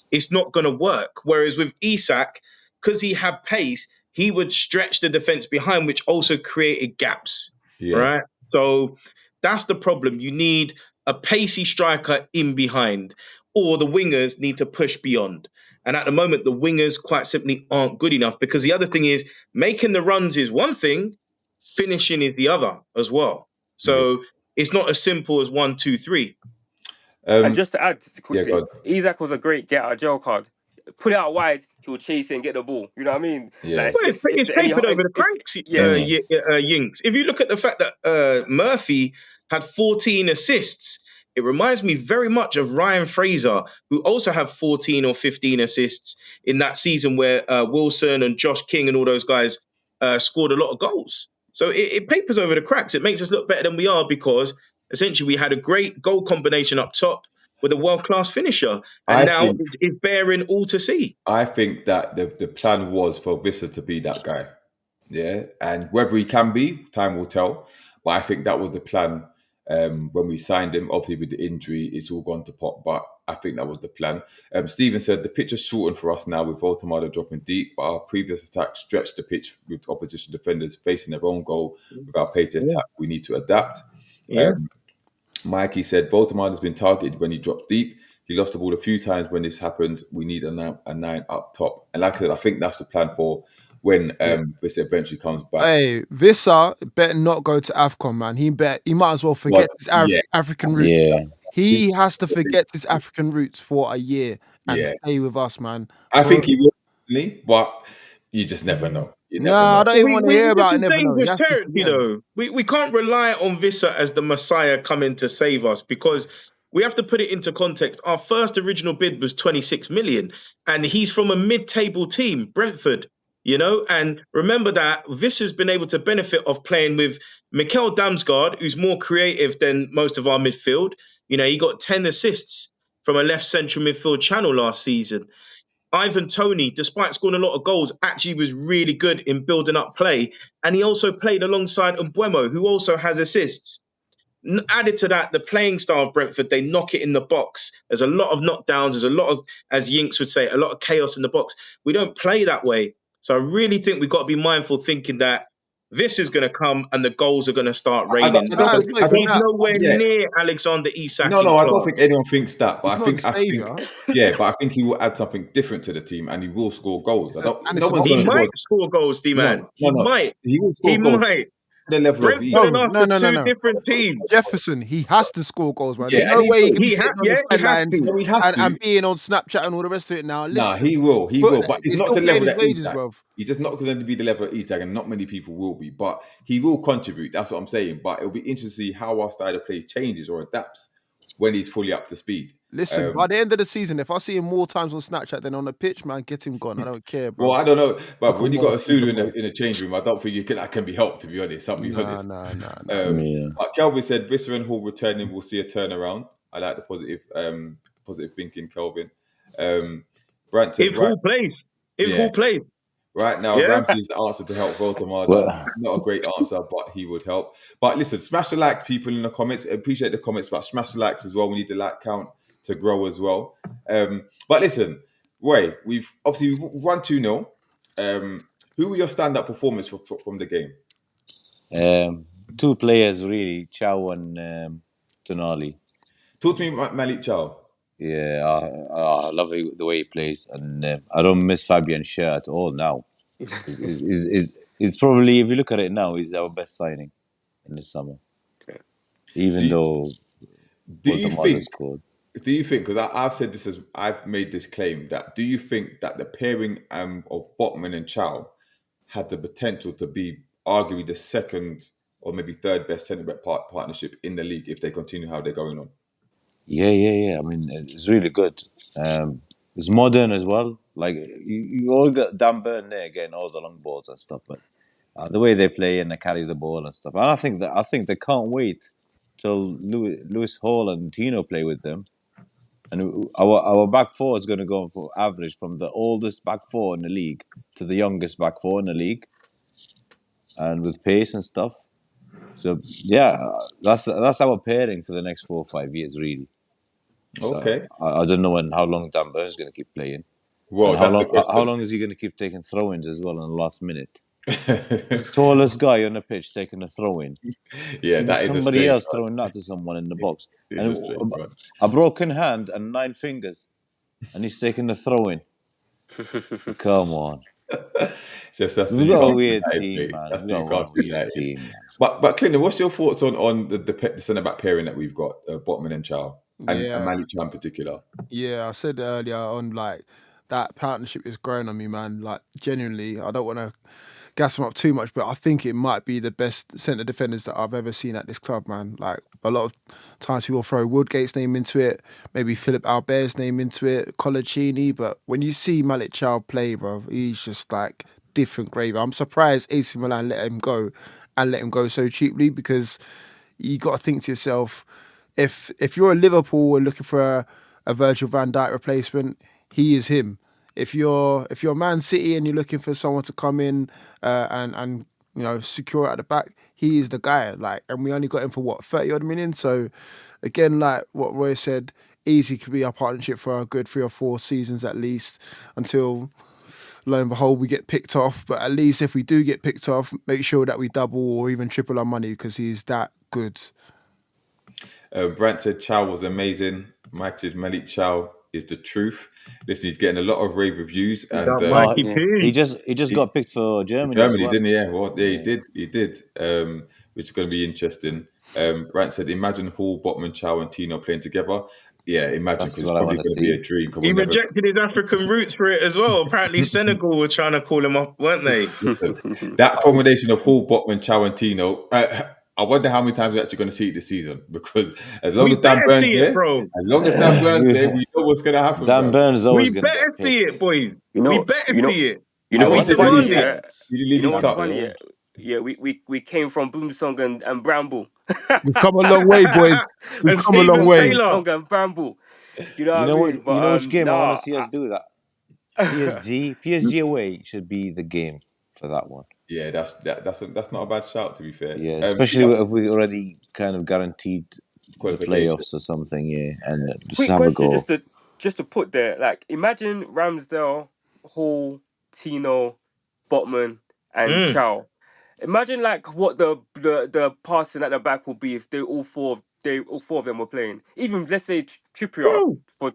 It's not going to work. Whereas with Isak, because he had pace, he would stretch the defense behind, which also created gaps. Yeah. Right? So that's the problem. You need a pacey striker in behind, or the wingers need to push beyond. And at the moment, the wingers quite simply aren't good enough, because the other thing is, making the runs is one thing, finishing is the other as well. So it's not as simple as 1, 2, 3. And just to add quickly, go on. Isak was a great get out of jail card. Put it out wide, he would chase it and get the ball. You know what I mean? Yeah. Like, Well, it's papered over the cracks, Yinks. If you look at the fact that Murphy had 14 assists, it reminds me very much of Ryan Fraser, who also had 14 or 15 assists in that season where Wilson and Josh King and all those guys scored a lot of goals. So it papers over the cracks. It makes us look better than we are, because essentially we had a great goal combination up top with a world-class finisher. And now it's bearing all to see. I think that the plan was for Visser to be that guy. Yeah. And whether he can be, time will tell. But I think that was the plan when we signed him. Obviously, with the injury, it's all gone to pot. But I think that was the plan. Stephen said the pitch is shortened for us now with Voltemada dropping deep. But our previous attack stretched the pitch with opposition defenders facing their own goal with our pace attack. We need to adapt. Yeah. Mikey said Voltemada has been targeted when he dropped deep. He lost the ball a few times when this happens. We need a nine up top. And like I said, I think that's the plan for when this eventually comes back. Hey, Visser better not go to AFCON, man. He might as well forget his African roots. Yeah. He has to forget his African roots for a year and stay with us, man. I think he will, but you just never know. I don't even want to hear about it. Never know. Dangerous territory, though. We can't rely on Visser as the Messiah coming to save us, because we have to put it into context. Our first original bid was 26 million, and he's from a mid-table team, Brentford. And remember that Visser's been able to benefit of playing with Mikkel Damsgaard, who's more creative than most of our midfield. He got 10 assists from a left central midfield channel last season. Ivan Toney, despite scoring a lot of goals, actually was really good in building up play. And he also played alongside Mbeumo, who also has assists. Added to that, the playing style of Brentford, they knock it in the box. There's a lot of knockdowns. There's a lot of, as Yinks would say, a lot of chaos in the box. We don't play that way. So I really think we've got to be mindful, thinking that this is going to come and the goals are going to start I raining. don't think, He's nowhere yeah. near Alexander Isak. No, I don't think anyone thinks that. But He's not the saviour. yeah, but I think he will add something different to the team, and he will score goals. And No it's one's He going to might score goals, D-man. He might. He will score He goals. might. The level of Brentford and us are two No. different teams. Jefferson, he has to score goals, man. Yeah, There's no and way he can be he sitting ha- on the yeah, he has sidelines to. No, he has to. and being on Snapchat and all the rest of it now. Nah, Listen, he will, but he's it's not still the paying level his that wages, Isak. bruv. He's just not going to be the level of Isak, and not many people will be. But he will contribute. That's what I'm saying. But it'll be interesting to see how our style of play changes or adapts when he's fully up to speed. Listen, by the end of the season, if I see him more times on Snapchat than on the pitch, man, get him gone. I don't care, bro. Well, I don't know, but when you got a Fucking Sudo in a change room, I don't think that can be helped. To be honest, I'll be honest. Nah. But Kelvin said Visser and Hall returning, we'll see a turnaround. I like the positive thinking, Kelvin. Brant said, If Hall plays. Hall plays. Right now, Yeah. Ramsey is the answer to help Voldemar. Well- Not a great answer, but he would help. But listen, smash the like, people in the comments. I appreciate the comments, but smash the likes as well. We need the like count to grow as well. But listen, Roy, we've won 2-0. Who were your stand-up performers from the game? Two players really, Chow and Tonali. Talk to me about Malik Chow. Yeah, I love the way he plays, and I don't miss Fabian Schär at all now. He's probably, if you look at it now, he's our best signing in the summer. Even though Do you think? scored. Do you think? Because I've said this I've made this claim that. Do you think that the pairing of Botman and Chow had the potential to be arguably the second or maybe third best centre back partnership in the league if they continue how they're going on? Yeah. I mean, it's really good. It's modern as well. Like you all got Dan Burn there getting all the long balls and stuff, but the way they play and they carry the ball and stuff, and I think they can't wait till Lewis Hall and Tino play with them, and our back four is going to go for average from the oldest back four in the league to the youngest back four in the league, and with pace and stuff. So yeah, that's our pairing for the next 4 or 5 years, really. So, Okay. I don't know how long Dan Burn is going to keep playing. Well, And that's the question. how long is he going to keep taking throw-ins as well in the last minute? Tallest guy on the pitch taking a throw-in. Yeah, that is somebody else throwing that to someone in the box. And a broken hand and 9 fingers, and he's taking the throw-in. Come on. We've got a weird team, man. But Clinton, what's your thoughts on the centre back pairing that we've got, Botman and Chow, and Malik Chow in particular? Yeah, I said earlier on, like, that partnership is growing on me, man. Like, genuinely, I don't want to gas them up too much, but I think it might be the best centre defenders that I've ever seen at this club, man. Like, a lot of times people throw Woodgate's name into it, maybe Philip Albert's name into it, Colaccini, but when you see Malik Chow play, bro, he's just like different gravy. I'm surprised AC Milan let him go so cheaply, because you got to think to yourself, if you're a Liverpool and looking for a Virgil van Dijk replacement, he is him. If you're Man City and you're looking for someone to come in and secure at the back, he is the guy. Like, and we only got him for what, 30 odd million. So again, like what Roy said, easy could be our partnership for a good 3 or 4 seasons at least, until lo and behold we get picked off. But at least if we do get picked off, make sure that we double or even triple our money, because he's that good. Brant said Chow was amazing. Mike said Malik Chow is the truth. Listen, he's getting a lot of rave reviews, and he just got picked for Germany. Germany, as well. didn't he? Yeah, well, yeah, he did. Which is going to be interesting. Brant said, "Imagine Hall, Botman, Chow, and Tino playing together." Yeah, imagine, because it's probably going to be a dream. He rejected his African roots for it as well. Apparently, Senegal were trying to call him up, weren't they? That combination of Hall, Botman, Chow, and Tino. I wonder how many times we're actually going to see it this season, because as long as Dan Burns there, we know what's going to happen. Dan Burns is always going to get picked. We better see it, boys. We better see it. You know what's funny? Yeah, we came from Boomsong and Bramble. We've come a long way, boys. We've come a long way. Boomsong and Bramble. You know which game I want to see us do that? PSG away should be the game for that one. Yeah, that's not a bad shout, to be fair. Yeah, especially if we already kind of guaranteed the playoffs or something. Yeah, and just have a go. Just to put there, like, imagine Ramsdale, Hall, Tino, Botman, and Chow. Imagine like what the passing at the back will be if all four of them were playing. Even let's say Trippier bro, for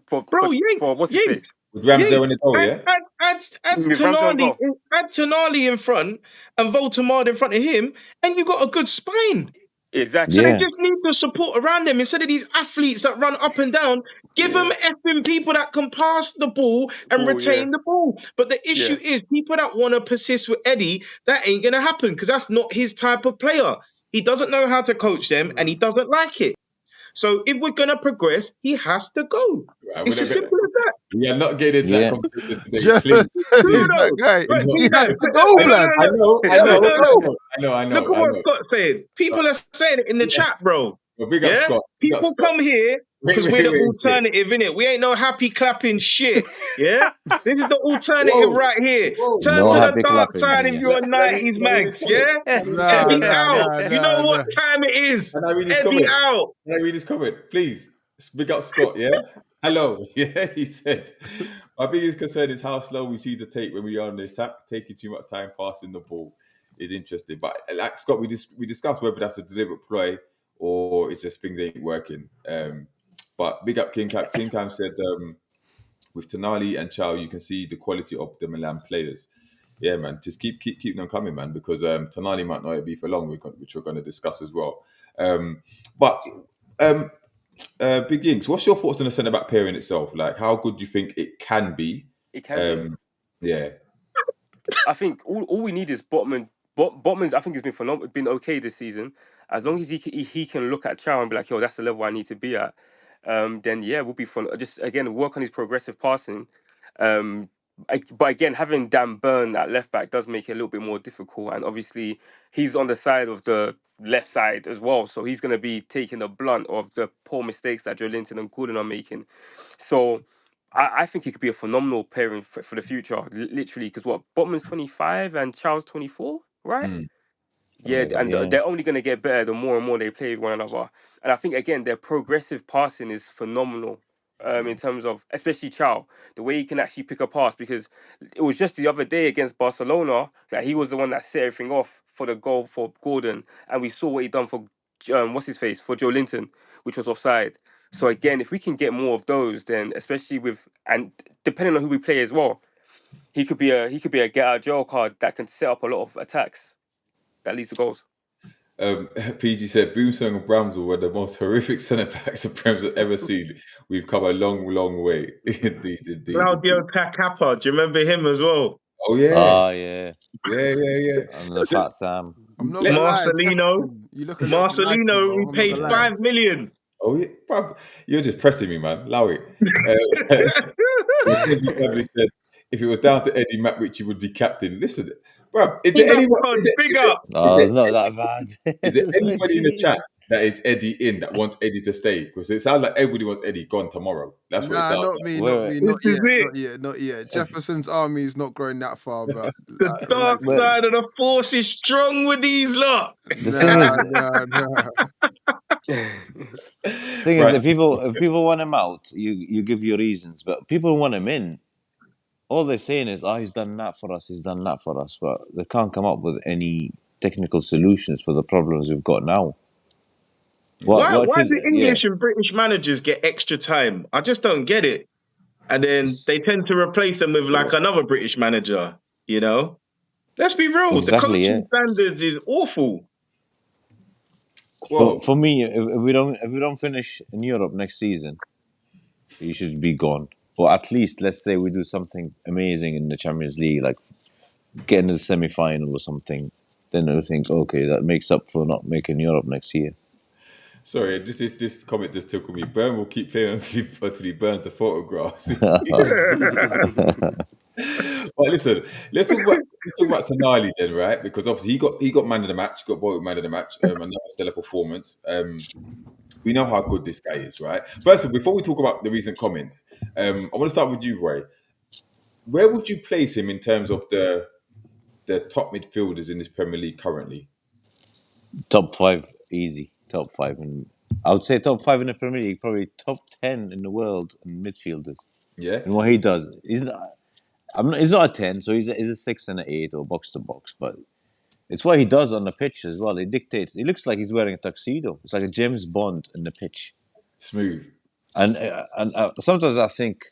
Yates, what's his face Yates, With Ramsdale Yates. in the goal, Add, yeah. add with Ramsdale and Tonali, goal. add Tonali in front and Voltemade in front of him, and you got a good spine. So Exactly. they Yeah. just need the support around them instead of these athletes that run up and down. Give Yeah. them effing people that can pass the ball and Ball. Yeah. retain the ball. But the Yeah. issue is people that want to persist with Eddie, that ain't gonna happen because that's not his type of player. He doesn't know how to coach them and he doesn't like it. So if we're gonna progress, he has to go. Right, we're It's not as gonna. simple as that. We are not getting into that Yeah. conversation today. Please, Jefferson True is please. that though. guy. But No, He has to go, I, blood. I know, He I has know, to I go. know, I know, I Look know, at I what know. Scott's saying. But, People are saying it in the yeah, chat, bro. but big up Yeah? Scott. Big up People Scott. come here Wait, because wait, we're the wait, wait. alternative, innit? We ain't no happy clapping shit. Yeah? This is the alternative Whoa, right here. whoa, Turn No to whoa. the happy dark clapping side if here. you're a Can I read, 90s can I read his mags, comment? yeah? Can I read his Nah, comment? Eddie nah, out. nah, You know nah, what nah. time it is? Can I read his Eddie comment? out. Can I read his comment, please? Big up Scott, yeah? Hello. Yeah, he said, my biggest concern is how slow we see the tape when we are on the attack. Taking too much time passing the ball is interesting. But like Scott, we discussed whether that's a deliberate play or it's just things ain't working. But big up King Cap. King Cam said, with Tonali and Chow, you can see the quality of the Milan players. Yeah, man, just keep them coming, man, because Tonali might not be for long, which we're going to discuss as well. But um, Big Ings, what's your thoughts on the centre back pairing itself? Like, how good do you think it can be? It can be. Yeah, I think all we need is Botman. Botman's I think has been okay this season. As long as he can look at Chow and be like, yo, that's the level I need to be at. Then yeah, we'll be fun. Just again work on his progressive passing. But again, having Dan Burn at left back does make it a little bit more difficult. And obviously, he's on the side of the left side as well, so he's going to be taking the blunt of the poor mistakes that Joe Linton and Gordon are making. So I think he could be a phenomenal pairing for the future, literally, because what Botman's 25 and Charles 24, right? Mm. Yeah, Something like that, and yeah. they're only going to get better the more and more they play with one another. And I think again their progressive passing is phenomenal. In terms of especially Chow, the way he can actually pick a pass, because it was just the other day against Barcelona that he was the one that set everything off for the goal for Gordon, and we saw what he done for what's his face for Joe Linton, which was offside. So again, if we can get more of those, then especially with and depending on who we play as well, he could be a get out of jail card that can set up a lot of attacks that leads to goals. PG said Boomsong and Bramswell were the most horrific centre backs the Prem's have ever seen. We've come a long, long way. Claudio Indeed. Capapa. Do you remember him as well? Oh yeah, Oh, yeah. yeah. And the fat Sam. I'm not Let- gonna lie, Marcelino. Jefferson, you look a little bit like him, Marcelino, we bro. I'm not paid gonna lie. 5 million. Oh yeah, bruv, you're just pressing me, man. Allow it. Mackenzie Bradley said, if it was down to Eddie, Matt Ritchie would be captain. Listen, bruv, is there Big up, anyone? Con, big up. Oh, it's not that bad. Is there It's anybody in the Richie. chat that is Eddie in that wants Eddie to stay? Because it sounds like everybody wants Eddie gone tomorrow. That's what it Nah, sounds not like. me, not Wait, me, This not is yet, it. not yet, not yet. Jefferson's army is not growing that far, but The dark relax. wait. side of the force is strong with these lot. The thing Nah, is, nah. thing is, Right. if people want him out, you give your reasons. But people who want him in, all they're saying is, "Oh, he's done that for us. He's done that for us." But they can't come up with any technical solutions for the problems we've got now. What? Why What? why Till, do yeah. English and British managers get extra time? I just don't get it. And then they tend to replace them with like another British manager, you know? Let's be real, the Exactly. Yeah. coaching standards is awful. For Well, for me, if we don't finish in Europe next season, you should be gone. Or at least let's say we do something amazing in the Champions League, like get into the semi-final or something. Then I think, okay, that makes up for not making Europe next year. sorry, this comment just tickled me. Burn will keep playing until he burns the photographs. But listen, let's talk about Tonali then, right? Because obviously he got man of the match, got voted man of the match, another stellar performance. We know how good this guy is, right? First of all, before we talk about the recent comments, I want to start with you, Roy. Where would you place him in terms of the top midfielders in this Premier League currently? Top 5, easy. Top 5, and I would say top 5 in the Premier League, probably top 10 in the world in midfielders. Yeah. And what he does, he's not a 10, so he's a 6 and an 8 or box to box, but It's what he does on the pitch as well. He dictates. He looks like he's wearing a tuxedo. It's like a James Bond in the pitch. Smooth. And sometimes I think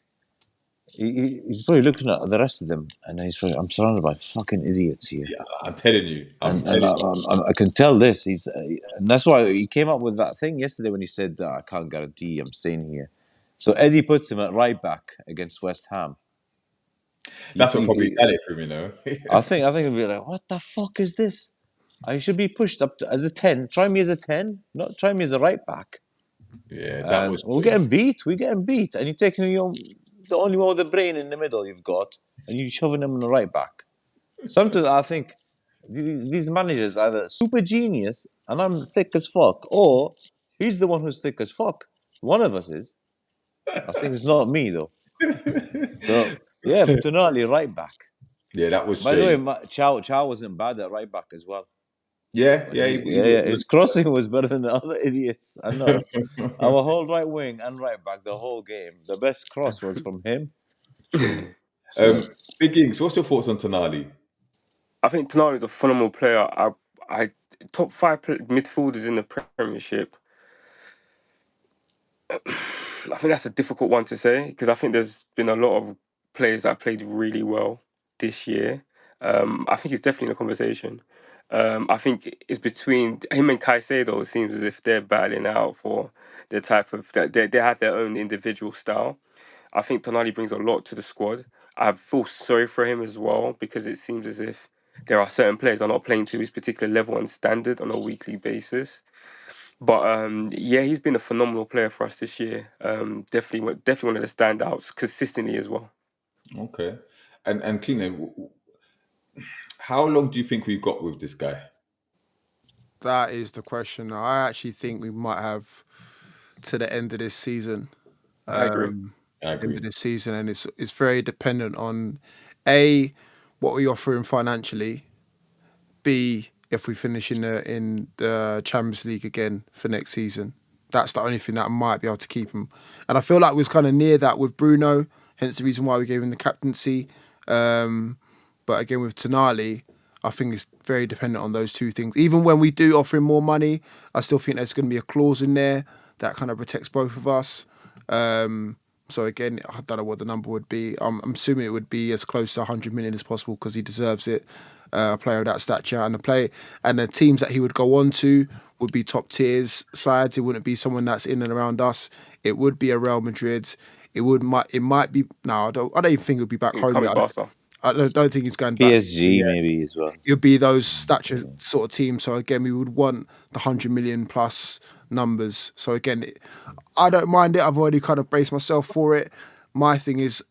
he's probably looking at the rest of them, and he's probably, I'm surrounded by fucking idiots here. Yeah, I'm telling you. And I can tell this. And that's why he came up with that thing yesterday when he said, "I can't guarantee I'm staying here." So Eddie puts him at right back against West Ham. That's what probably done it for him, you know. I think he'll be like, "What the fuck is this? I should be pushed up as a 10. Try me as a 10, not try me as a right back." Yeah, that And was. we're getting beat. We're getting beat, and you're taking the only one with the brain in the middle you've got, and you're shoving him on the right back. Sometimes I think these managers are either super genius and I'm thick as fuck, or he's the one who's thick as fuck. One of us is. I think it's not me though. So yeah, Tonali right back. Yeah, that was. By the way, Chow wasn't bad at right back as well. Yeah. His crossing was better than the other idiots. I know. Our whole right wing and right back, the whole game, the best cross was from him. Big Gings, what's your thoughts on Tonali? I think Tonali is a phenomenal player. I top 5 midfielders in the Premiership. I think that's a difficult one to say because I think there's been a lot of players that have played really well this year. I think he's definitely in the conversation. I think it's between him and Caicedo. It seems as if they're battling out for the type of they have their own individual style. I think Tonali brings a lot to the squad. I feel sorry for him as well because it seems as if there are certain players that are not playing to his particular level and standard on a weekly basis. But yeah, he's been a phenomenal player for us this year. Definitely one of the standouts consistently as well. Okay. And Cleaner, how long do you think we've got with this guy? That is the question. I actually think we might have to the end of this season. I agree. I End agree. of this season, and it's very dependent on A, what we offer him financially, B, if we finish in the Champions League again for next season. That's the only thing that might be able to keep him. And I feel like we was kind of near that with Bruno, hence the reason why we gave him the captaincy. But again, with Tonali, I think it's very dependent on those two things. Even when we do offer him more money, I still think there's going to be a clause in there that kind of protects both of us. So again, I don't know what the number would be. I'm assuming it would be as close to 100 million as possible because he deserves it. A player of that stature and the teams that he would go on to would be top tiers sides. It wouldn't be someone that's in and around us. It would be a Real Madrid. It might be. No, I don't even think it would be back home. Coming Barca. I don't think he's going back. PSG maybe as well. It would be those stature sort of teams. So again, we would want the 100 million plus numbers. So again, I don't mind it. I've already kind of braced myself for it. My thing is,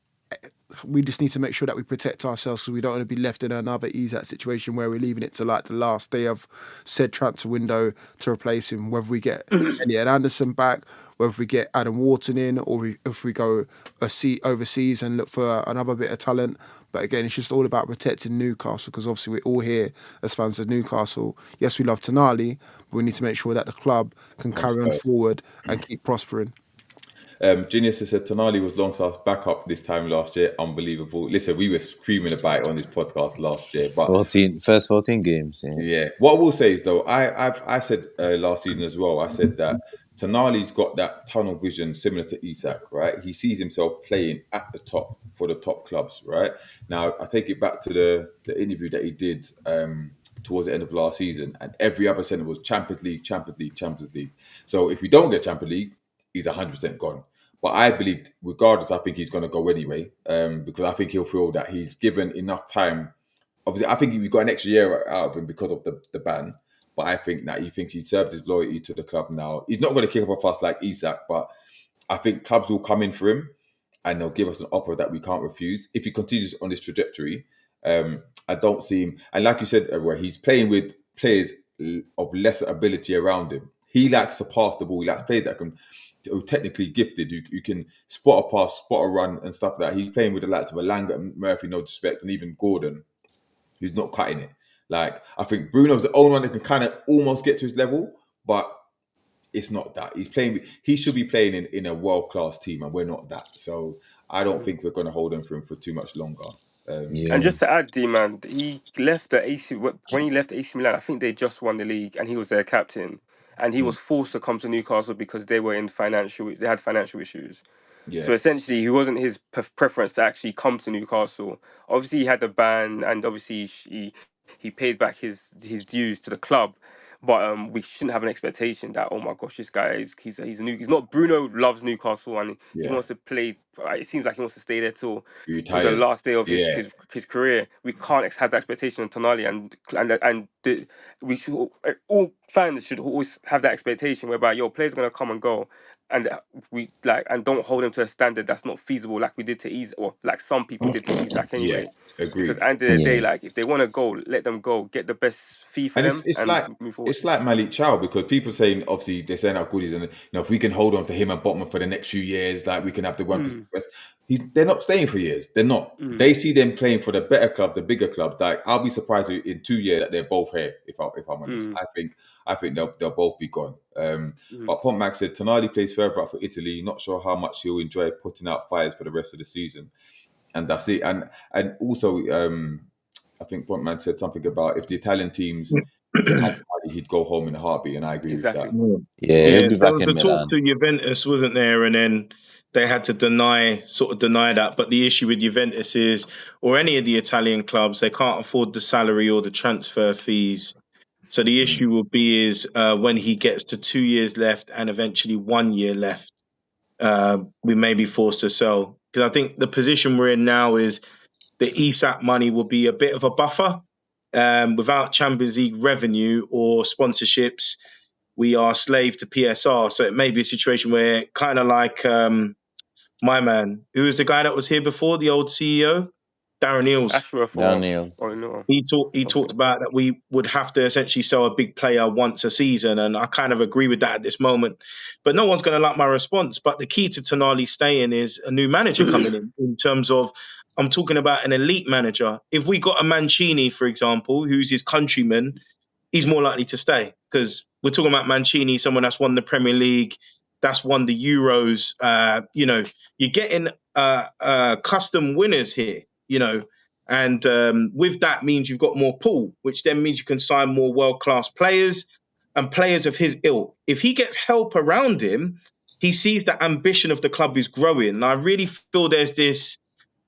we just need to make sure that we protect ourselves because we don't want to be left in another ease-out situation where we're leaving it to like the last day of said transfer window to replace him. Whether we get Elliot Anderson back, whether we get Adam Wharton in, or if we go overseas and look for another bit of talent. But again, it's just all about protecting Newcastle because obviously we're all here as fans of Newcastle. Yes, we love Tonali, but we need to make sure that the club can carry on forward and keep prospering. Genius has said Tonali was Longstar's backup this time last year. Unbelievable. Listen, we were screaming about it on this podcast last year. But First 14 games. yeah. What I will say is, though, I said last season as well, I said that Tonali's got that tunnel vision similar to Isak, right? He sees himself playing at the top for the top clubs, right? Now, I take it back to the interview that he did towards the end of last season, and every other sentence was Champions League, Champions League, Champions League. So if we don't get Champions League, he's 100% gone. But I believe, regardless, I think he's going to go anyway because I think he'll feel that he's given enough time. Obviously, I think we got an extra year out of him because of the ban. But I think that he thinks he served his loyalty to the club now. He's not going to kick up a fuss like Isak, but I think clubs will come in for him and they'll give us an offer that we can't refuse. If he continues on this trajectory, I don't see him. And like you said, where he's playing with players of lesser ability around him. He likes to pass the ball. He likes players that can... technically gifted, you can spot a pass, spot a run and stuff like that. He's playing with the likes of Alanga and Murphy, no disrespect, and even Gordon, who's not cutting it. Like, I think Bruno's the only one that can kind of almost get to his level, but it's not that. He should be playing in a world-class team, and we're not that. So I don't think we're going to hold him for too much longer. And just to add, D-man, he left the AC when he left AC Milan. I think they just won the league, and he was their captain. And he was forced to come to Newcastle because they were in they had financial issues. Yeah, So essentially, he wasn't his preference to actually come to Newcastle. Obviously, he had the ban, and obviously he paid back his dues to the club. But we shouldn't have an expectation that, oh my gosh, this guy he's not. Bruno loves Newcastle and he yeah. wants to play. It seems like he wants to stay there He till the retires. last day of Yeah, his career. We can't have that expectation on Tonali, we should all fans should always have that expectation whereby your players are gonna come and go, and and don't hold them to a standard that's not feasible, like we did to Isak, or like some people did to Isak yeah. anyway. Because Agreed. at the end of the day, like if they want to go, let them go, get the best fee for And them, and move forward. it's like Malik Chow, because people saying, obviously they're saying how good he's, and if we can hold on to him and Botman for the next few years, like we can have the one. They're not staying for years. They're not. They see them playing for the better club, the bigger club. Like I'll be surprised in 2 years that they're both here. If I'm honest, I think they'll both be gone. But Pontmac said Tonali plays further up for Italy. Not sure how much he'll enjoy putting out fires for the rest of the season, and that's it. And also, I think Pontman said something about if the Italian teams had money, he'd go home in a heartbeat, and I agree with that. Yeah, he'll be There back was in the talk Milan. to Juventus, wasn't there? And then they had to deny that. But the issue with Juventus is, or any of the Italian clubs, they can't afford the salary or the transfer fees. So the issue will be is when he gets to 2 years left and eventually 1 year left, we may be forced to sell. Because I think the position we're in now is the ESAP money will be a bit of a buffer. Without Champions League revenue or sponsorships, we are slave to PSR. So it may be a situation where, kind of like my man, who was the guy that was here before, the old CEO, Darren Eales. Ashworth Daniels. or no. He talked about that we would have to essentially sell a big player once a season, and I kind of agree with that at this moment. But no one's going to like my response. But the key to Tonali staying is a new manager coming in terms of, I'm talking about an elite manager. If we got a Mancini, for example, who's his countryman, he's more likely to stay, because we're talking about Mancini, someone that's won the Premier League, that's won the Euros. You're getting custom winners here, and with that means you've got more pool, which then means you can sign more world-class players and players of his ilk. If he gets help around him, he sees that ambition of the club is growing. And I really feel there's this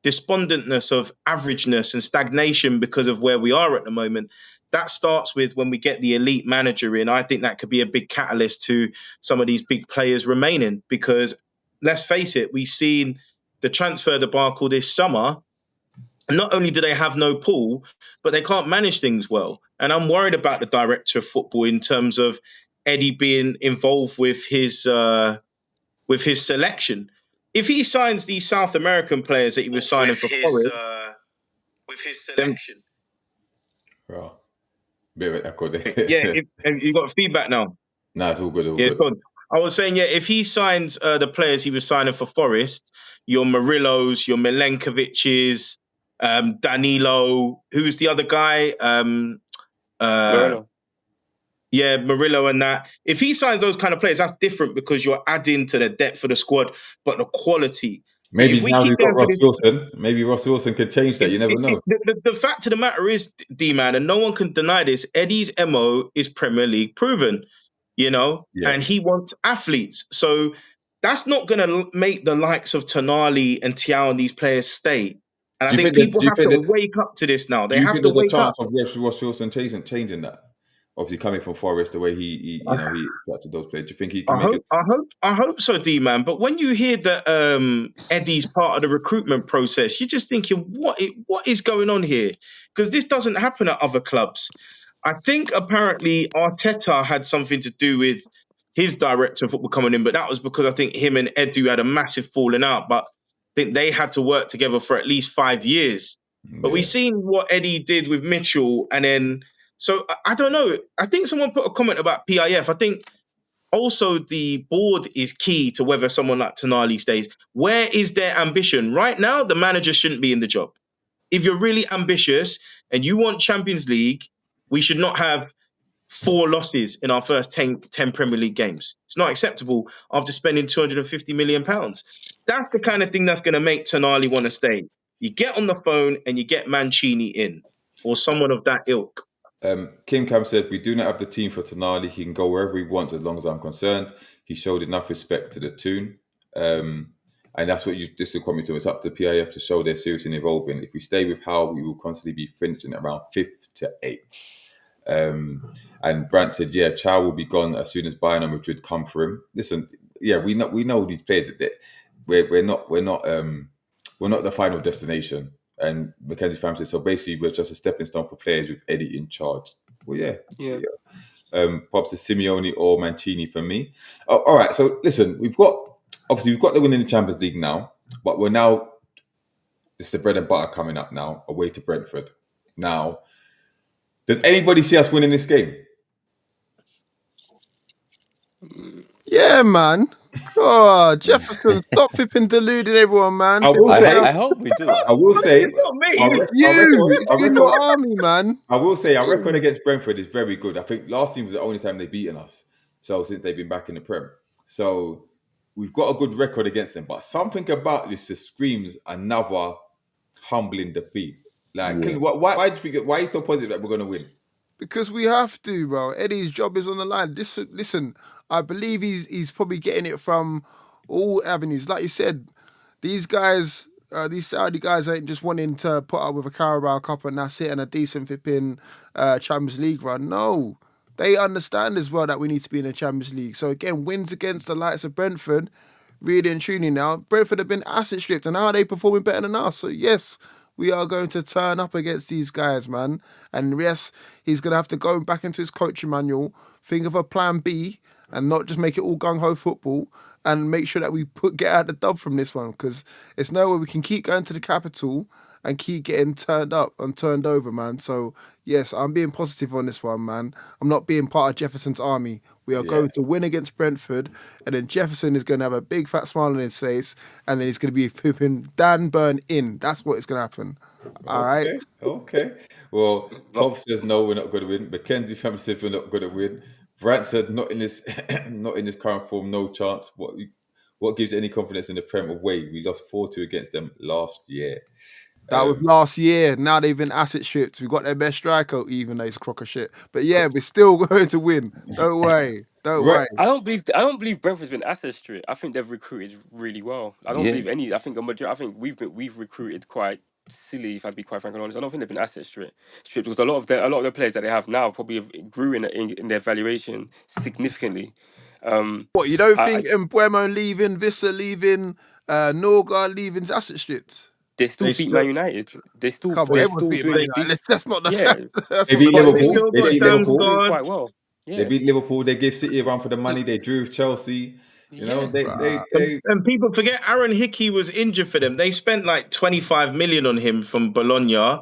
despondentness of averageness and stagnation because of where we are at the moment. That starts with when we get the elite manager in. I think that could be a big catalyst to some of these big players remaining, because let's face it, we've seen the transfer debacle this summer. Not only do they have no pool, but they can't manage things well. And I'm worried about the director of football in terms of Eddie being involved with his selection. If he signs these South American players that he was signing for Forest, with his selection. Well, bit of an echo there. Have you got feedback now? No, it's all good. Good. I was saying, if he signs the players he was signing for Forest, your Murillos, your Milenkovic's, Danilo, who's the other guy? Murillo. Yeah, Murillo and that. If he signs those kind of players, that's different, because you're adding to the depth of the squad, but the quality. Maybe now you've got Ross Wilson. Maybe Ross Wilson could change that. You never know. The fact of the matter is, D-man, and no one can deny this, Eddie's MO is Premier League proven, and he wants athletes. So that's not going to make the likes of Tonali and Thiaw and these players stay. And I think people have to wake up to this now. They have to wake up. Do you think there's a chance of Ross Wilson changing that? Obviously, coming from Forest, the way he to those players, do you think he can make it? I hope so, D-man. But when you hear that Eddie's part of the recruitment process, you're just thinking, what is going on here? Because this doesn't happen at other clubs. I think apparently Arteta had something to do with his director of football coming in, but that was because I think him and Edu had a massive falling out. But I think they had to work together for at least 5 years. But we've seen what Eddie did with Mitchell, and then. So I don't know. I think someone put a comment about PIF. I think also the board is key to whether someone like Tonali stays. Where is their ambition? Right now, the manager shouldn't be in the job. If you're really ambitious and you want Champions League, we should not have 4 losses in our first 10 Premier League games. It's not acceptable after spending £250 million. That's the kind of thing that's going to make Tonali want to stay. You get on the phone and you get Mancini in or someone of that ilk. Kim Cam said, "We do not have the team for Tonali. He can go wherever he wants as long as I'm concerned. He showed enough respect to the Toon." And that's what you just to comment to. It's up to PIF to show they're serious and evolving. If we stay with how we will constantly be finishing around 5th to 8th. And Brandt said, "Yeah, Chow will be gone as soon as Bayern and Madrid come for him." Listen, yeah, we know these players that we're not the final destination. And Mackenzie Pham said, "So basically, we're just a stepping stone for players with Eddie in charge." Well, yeah. Pops to Simeone or Mancini for me. Oh, all right. So listen, we've got the win in the Champions League now, but it's the bread and butter coming up now, away to Brentford. Now, does anybody see us winning this game? Yeah, man. God, Jefferson, stop flipping deluding everyone, man. I will say, I hope we do. I will say, It's not me. our It's you. record- It's our you, record- your army, man. I will say our record against Brentford is very good. I think last team was the only time they've beaten us. So since they've been back in the Prem. So we've got a good record against them. But something about this just screams another humbling defeat. Like, why are you so positive that we're going to win? Because we have to, bro. Eddie's job is on the line. Listen, I believe he's probably getting it from all avenues. Like you said, these guys, these Saudi guys ain't just wanting to put up with a Carabao Cup and that's it and a decent flipping Champions League run. No, they understand as well that we need to be in the Champions League. So again, wins against the likes of Brentford, really and truly now. Brentford have been asset stripped and now are they performing better than us? So yes, we are going to turn up against these guys, man. And yes, he's going to have to go back into his coaching manual, think of a plan B, and not just make it all gung-ho football, and make sure that we get out the dub from this one, because it's no way we can keep going to the capital and keep getting turned up and turned over, man. So, yes, I'm being positive on this one, man. I'm not being part of Jefferson's army. We are going to win against Brentford, and then Jefferson is going to have a big fat smile on his face, and then he's going to be flipping Dan Burn in. That's what is going to happen. All right? Okay. Well, Pope says no, we're not going to win. Mackenzie Pham said we're not going to win. Brandt said not in this current form, no chance. What gives any confidence in the Prem away? We lost 4-2 against them last year. That was last year. Now they've been asset stripped. We've got their best striker, even though he's a crock of shit. But yeah, we're still going to win. Don't worry. Don't worry. I don't believe Brentford's been asset stripped. I think they've recruited really well. I don't believe any. I think I think we've recruited quite silly, if I'd be quite frank and honest. I don't think they've been asset stripped because a lot of the players that they have now probably have grew in their valuation significantly. What, you don't think Mbuemo leaving, Vissa leaving, Norga leaving is asset stripped? They still beat Man United. They're still beating Man doing United. That's not the that's They beat not the- Liverpool. They beat Liverpool. doing quite well. Yeah. They beat Liverpool. They gave City a run for the money. They drew with Chelsea. You know, they And people forget Aaron Hickey was injured for them. They spent like 25 million on him from Bologna.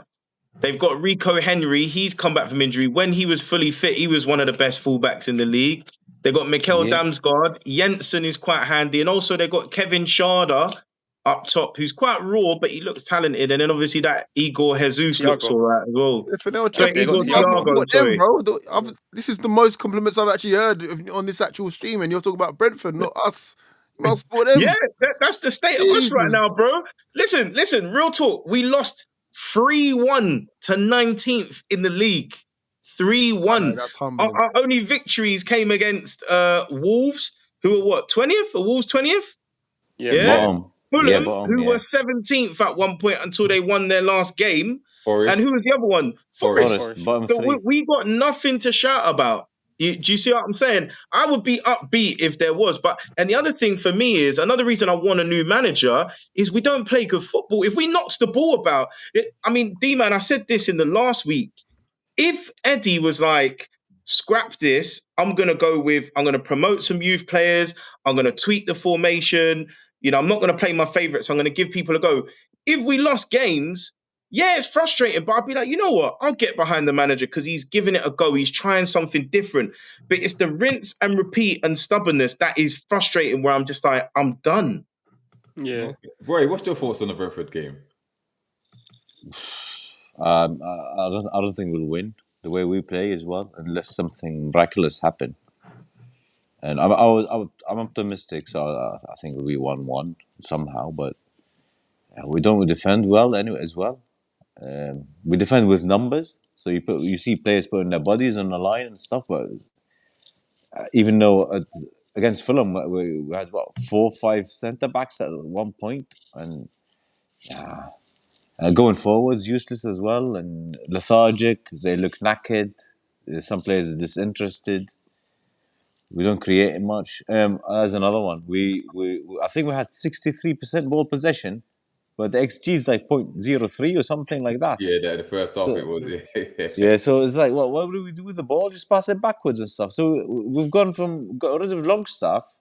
They've got Rico Henry. He's come back from injury. When he was fully fit, he was one of the best fullbacks in the league. They got Mikel Damsgaard. Jensen is quite handy. And also they got Kevin Schade up top, who's quite raw, but he looks talented. And then obviously that Igor Jesus looks all right as well. This is the most compliments I've actually heard on this actual stream, and you're talking about Brentford, not us. You must support them. Yeah, that's the state of us right now, bro. Listen, real talk. We lost 3-1 to 19th in the league. 3-1. That's humbling. Our only victories came against Wolves, who were what, 20th? Or Wolves 20th? Bottom. Fulham, Bottom, who were 17th at one point until they won their last game. Forest. And who was the other one? Forest. Bottom So three. we got nothing to shout about. Do you see what I'm saying? I would be upbeat if there was. And the other thing for me is, another reason I want a new manager is we don't play good football. If we knocks the ball about, D-Man, I said this in the last week. If Eddie was like, scrap this, I'm going to promote some youth players. I'm going to tweak the formation. I'm not going to play my favorites. I'm going to give people a go. If we lost games, yeah, it's frustrating, but I'd be like, you know what? I'll get behind the manager because he's giving it a go. He's trying something different. But it's the rinse and repeat and stubbornness that is frustrating, where I'm just like, I'm done. Yeah. Roy, what's your thoughts on the Brentford game? I don't think we'll win the way we play as well, unless something miraculous happen. And I'm optimistic, so I think we'll be 1-1 somehow. But We don't defend well anyway as well. We defend with numbers, so you see players putting their bodies on the line and stuff. But even though against Fulham we had 4 or 5 centre backs at one point, and going forwards useless as well and lethargic. They look knackered. Some players are disinterested. We don't create much. As another one, we I think we had 63% ball possession, but the XG is like 0.03 or something like that. Yeah, the first half it So was. yeah, so it's like, what do we do with the ball? Just pass it backwards and stuff. So we've got rid of long stuff,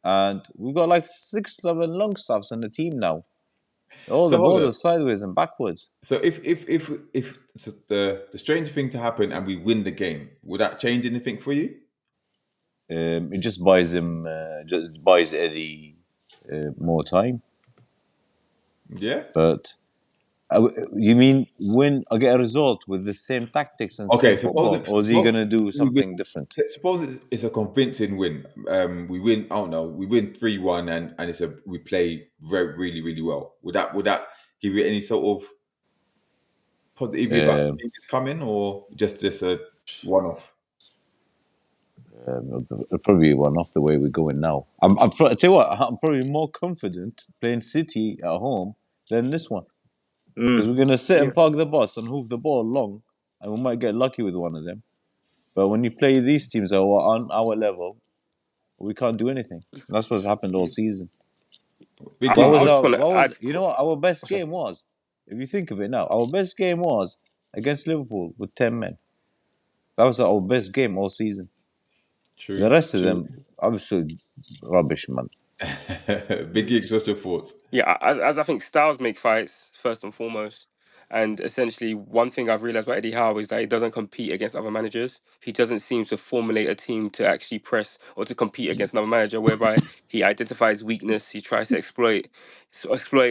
and we've got like 6, 7 long stuffs in the team now. All So the hold balls on. are sideways and backwards. So if it's the strange thing to happen and we win the game, would that change anything for you? It just buys Eddie more time. Yeah. But you mean win or get a result with the same tactics and Okay. same football, or is he gonna do something different? Suppose it's a convincing win. We win. I don't know. We win 3-1, and we play really really well. Would that give you any sort of positivity about the game that's coming, or just this a one-off? It'll probably be one off the way we're going now. I tell you what, I'm probably more confident playing City at home than this one, because we're gonna sit and park the bus and hoof the ball long, and we might get lucky with one of them. But when you play these teams that are on our level, we can't do anything. That's what's happened all season. Big I, game. I just want to add. You know what our best game was? If you think of it now, our best game was against Liverpool with 10 men. That was our best game all season. True. The rest of them, absolute rubbish, man. Big gigs. What's your thoughts? Yeah, as I think styles make fights first and foremost. And essentially, one thing I've realized about Eddie Howe is that he doesn't compete against other managers. He doesn't seem to formulate a team to actually press or to compete against another manager, whereby he identifies weakness, he tries to exploit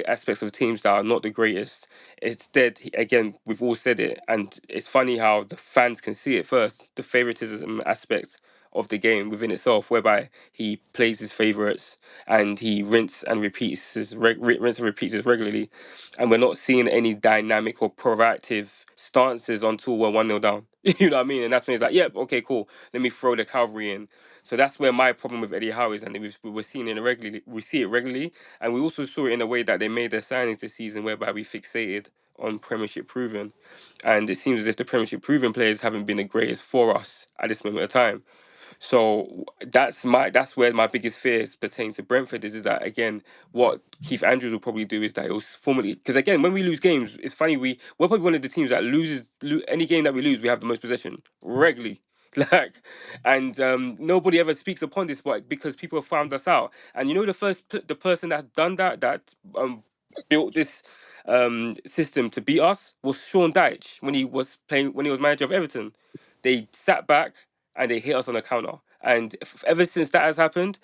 aspects of teams that are not the greatest. Instead, again, we've all said it, and it's funny how the fans can see it first, the favoritism aspect of the game within itself, whereby he plays his favorites and he rinse and repeats regularly, and we're not seeing any dynamic or proactive stances until we're 1-0 down. You know what I mean? And that's when it's like, yep, okay, cool. Let me throw the cavalry in. So that's where my problem with Eddie Howe is, and we're seeing it regularly. We see it regularly, and we also saw it in a way that they made their signings this season, whereby we fixated on Premiership proven, and it seems as if the Premiership proven players haven't been the greatest for us at this moment of time. So that's where my biggest fears pertain to Brentford is that, again, what Keith Andrews will probably do is that it was formally, because again, when we lose games, it's funny, we're probably one of the teams that any game that we lose, we have the most possession regularly. Like, and nobody ever speaks upon this, but because people have found us out. And you know, the person that's done that built this system to beat us was Sean Dyche when he was manager of Everton. They sat back and they hit us on a counter. And ever since that has happened,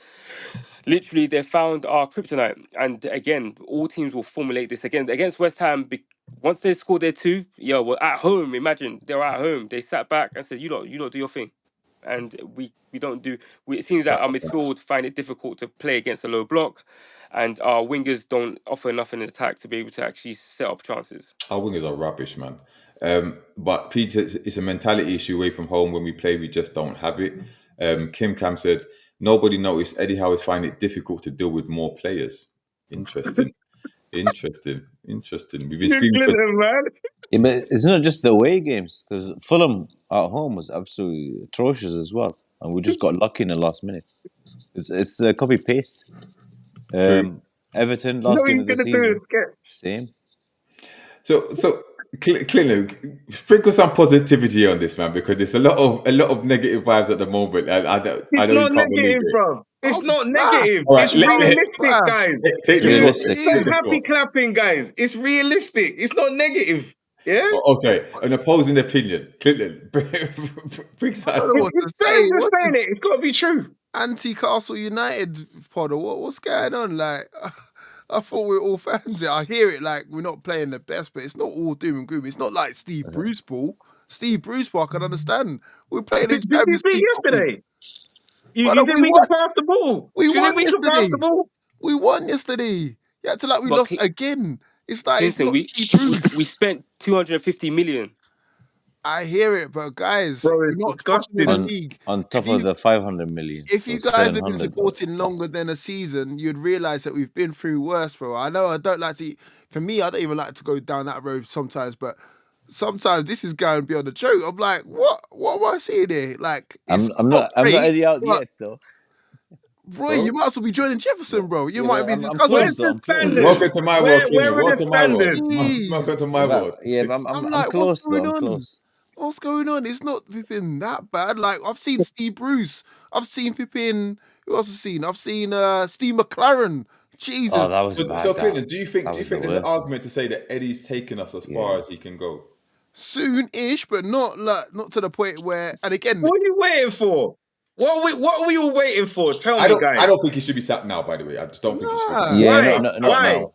literally they found our kryptonite. And again, all teams will formulate this again against West Ham. Once they scored their 2, we're at home. Imagine they're at home. They sat back and said, "You don't do your thing." And we don't do. It seems that our midfield find it difficult to play against a low block, and our wingers don't offer enough in attack to be able to actually set up chances. Our wingers are rubbish, man. But Pete, it's a mentality issue away from home. When we play, we just don't have it. Kim Cam said, nobody noticed Eddie Howe is finding it difficult to deal with more players. Interesting. Interesting. We've been screaming for... man. Yeah, but it's not just the away games, because Fulham at home was absolutely atrocious as well, and we just got lucky in the last minute. It's a copy paste. True. Everton last game of the season, same. So Clinton, sprinkle some positivity on this, man, because there's a lot of negative vibes at the moment. I don't It's even not can't believe negative, it. bro. It's not negative. All right, It's realistic, guys. Take the realistic. floor. Stop happy clapping, guys. It's realistic. It's not negative. Yeah? Okay, an opposing opinion. Clinton, bring I something. don't know what to It's say. just saying it. It's got to be true. Anti-Castle United pod, or what's going on? Like, I thought we were all fans. I hear it like we're not playing the best, but it's not all doom and gloom. It's not like Steve Bruce Ball. Steve Bruce Ball, I can understand. We're playing in Did you Champions beat League. yesterday? You Brother, didn't we mean won. to pass the ball. We You won didn't mean to pass yesterday. the ball. We won yesterday. Yeah, to like we But lost again. It's like it's Kingston, not we, Steve we Bruce. we spent 250 million. I hear it, but guys, Bro, we're it's not bottom of the disgusting. league. On top If of you the 500 million, if so you guys have been 700 supporting longer plus. than a season, you'd realize that we've been through worse, bro. I know I don't like to. For me, I don't even like to go down that road sometimes, but sometimes this is going beyond the joke. I'm like, what? What am I seeing here? Like, it's I'm not not great. Eddie out But yet though. Roy, you might as well be joining Jefferson, bro. You Yeah, might but be his I'm cousin. Where's close though. the I'm close. standards? Welcome to my Where world, Kenny. are the Welcome to my world. standards? Jeez. Welcome to my world. But I'm I'm like, what's close though. going I'm on? close. What's going on? It's not flipping that bad. Like I've seen Steve Bruce. I've seen flipping. Who else have seen? I've seen Steve McLaren. Jesus. Oh, that was So, bad. Clinton, do you think That was the there's an worst one. argument to say that Eddie's taken us as far as he can go? Soon-ish, but not to the point where. And again, What are you waiting for? What are we all waiting for? Tell me, guys. I don't think he should be tapped now. By the way, I just don't think he should. nah. Yeah, Why? not Why? now.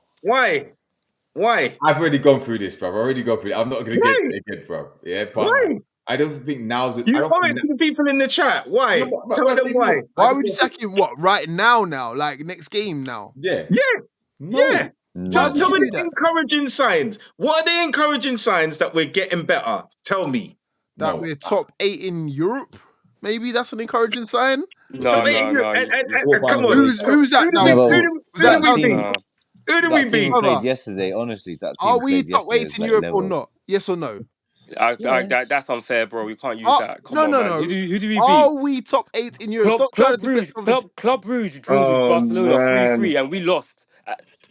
Why? I've already gone through this, bro. I've already gone through it. I'm not going to get Why? to it again, bro. Yeah, but Why? I don't think now's. You owe it to the people in the chat. Why? No, but Tell them why. Why would you sack him? What right now? Now, like next game now? Yeah. Yeah. No. Yeah. Why would Tell you me do the that? encouraging signs. What are the encouraging signs that we're getting better? Tell me. That No. we're top 8 in Europe? Maybe that's an encouraging sign. No, Top eight no, in Europe. no. Come on. Who's that now? No, but Was that that now? team, No. Who do we that team beat? played yesterday. Honestly, that team Are we played top yesterday. 8 It's in like Europe or level. not? Yes or no? That's unfair, bro. We can't use that. Come No, on, no, man. no. Who do we Are beat? we top 8 in Europe? Stop trying to deflect from the Club Rouge drew with Oh, Barcelona man. 3-3 and we lost.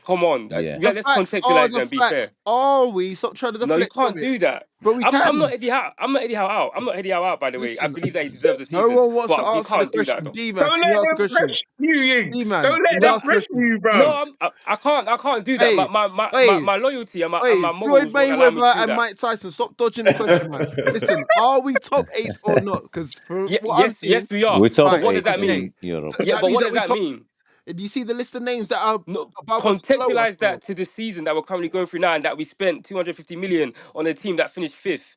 Come on, Yeah. The let's facts are contextualize it the and be facts. fair. Are we? Stop trying to No, you deflect from can't it. do that. But we I'm can. not Eddie Howe. I'm not Eddie Howe out. I'm not Eddie Howe out. By the way, I Listen, believe that he deserves a no season. one wants to But you answer the can't do that question. though. D-man, Don't can you let ask a them question? pressure you, Yiggs. D-man, Don't can let you them ask a pressure question? you, bro. No, I can't do that. Hey, My loyalty and my Floyd morals won't allow me to Mayweather do and that. Mike Tyson, stop dodging the question, man. Listen, are we top 8 or not? Because for what I'm Yes, seeing, we are. We're top But what does 8 that okay. mean? in Europe. Yeah, That but means what that does we're that top. mean? Do you see the list of names that are No, above us, below us, contextualize bro? that to the season that we're currently going through now, and that we spent 250 million on a team that finished 5th.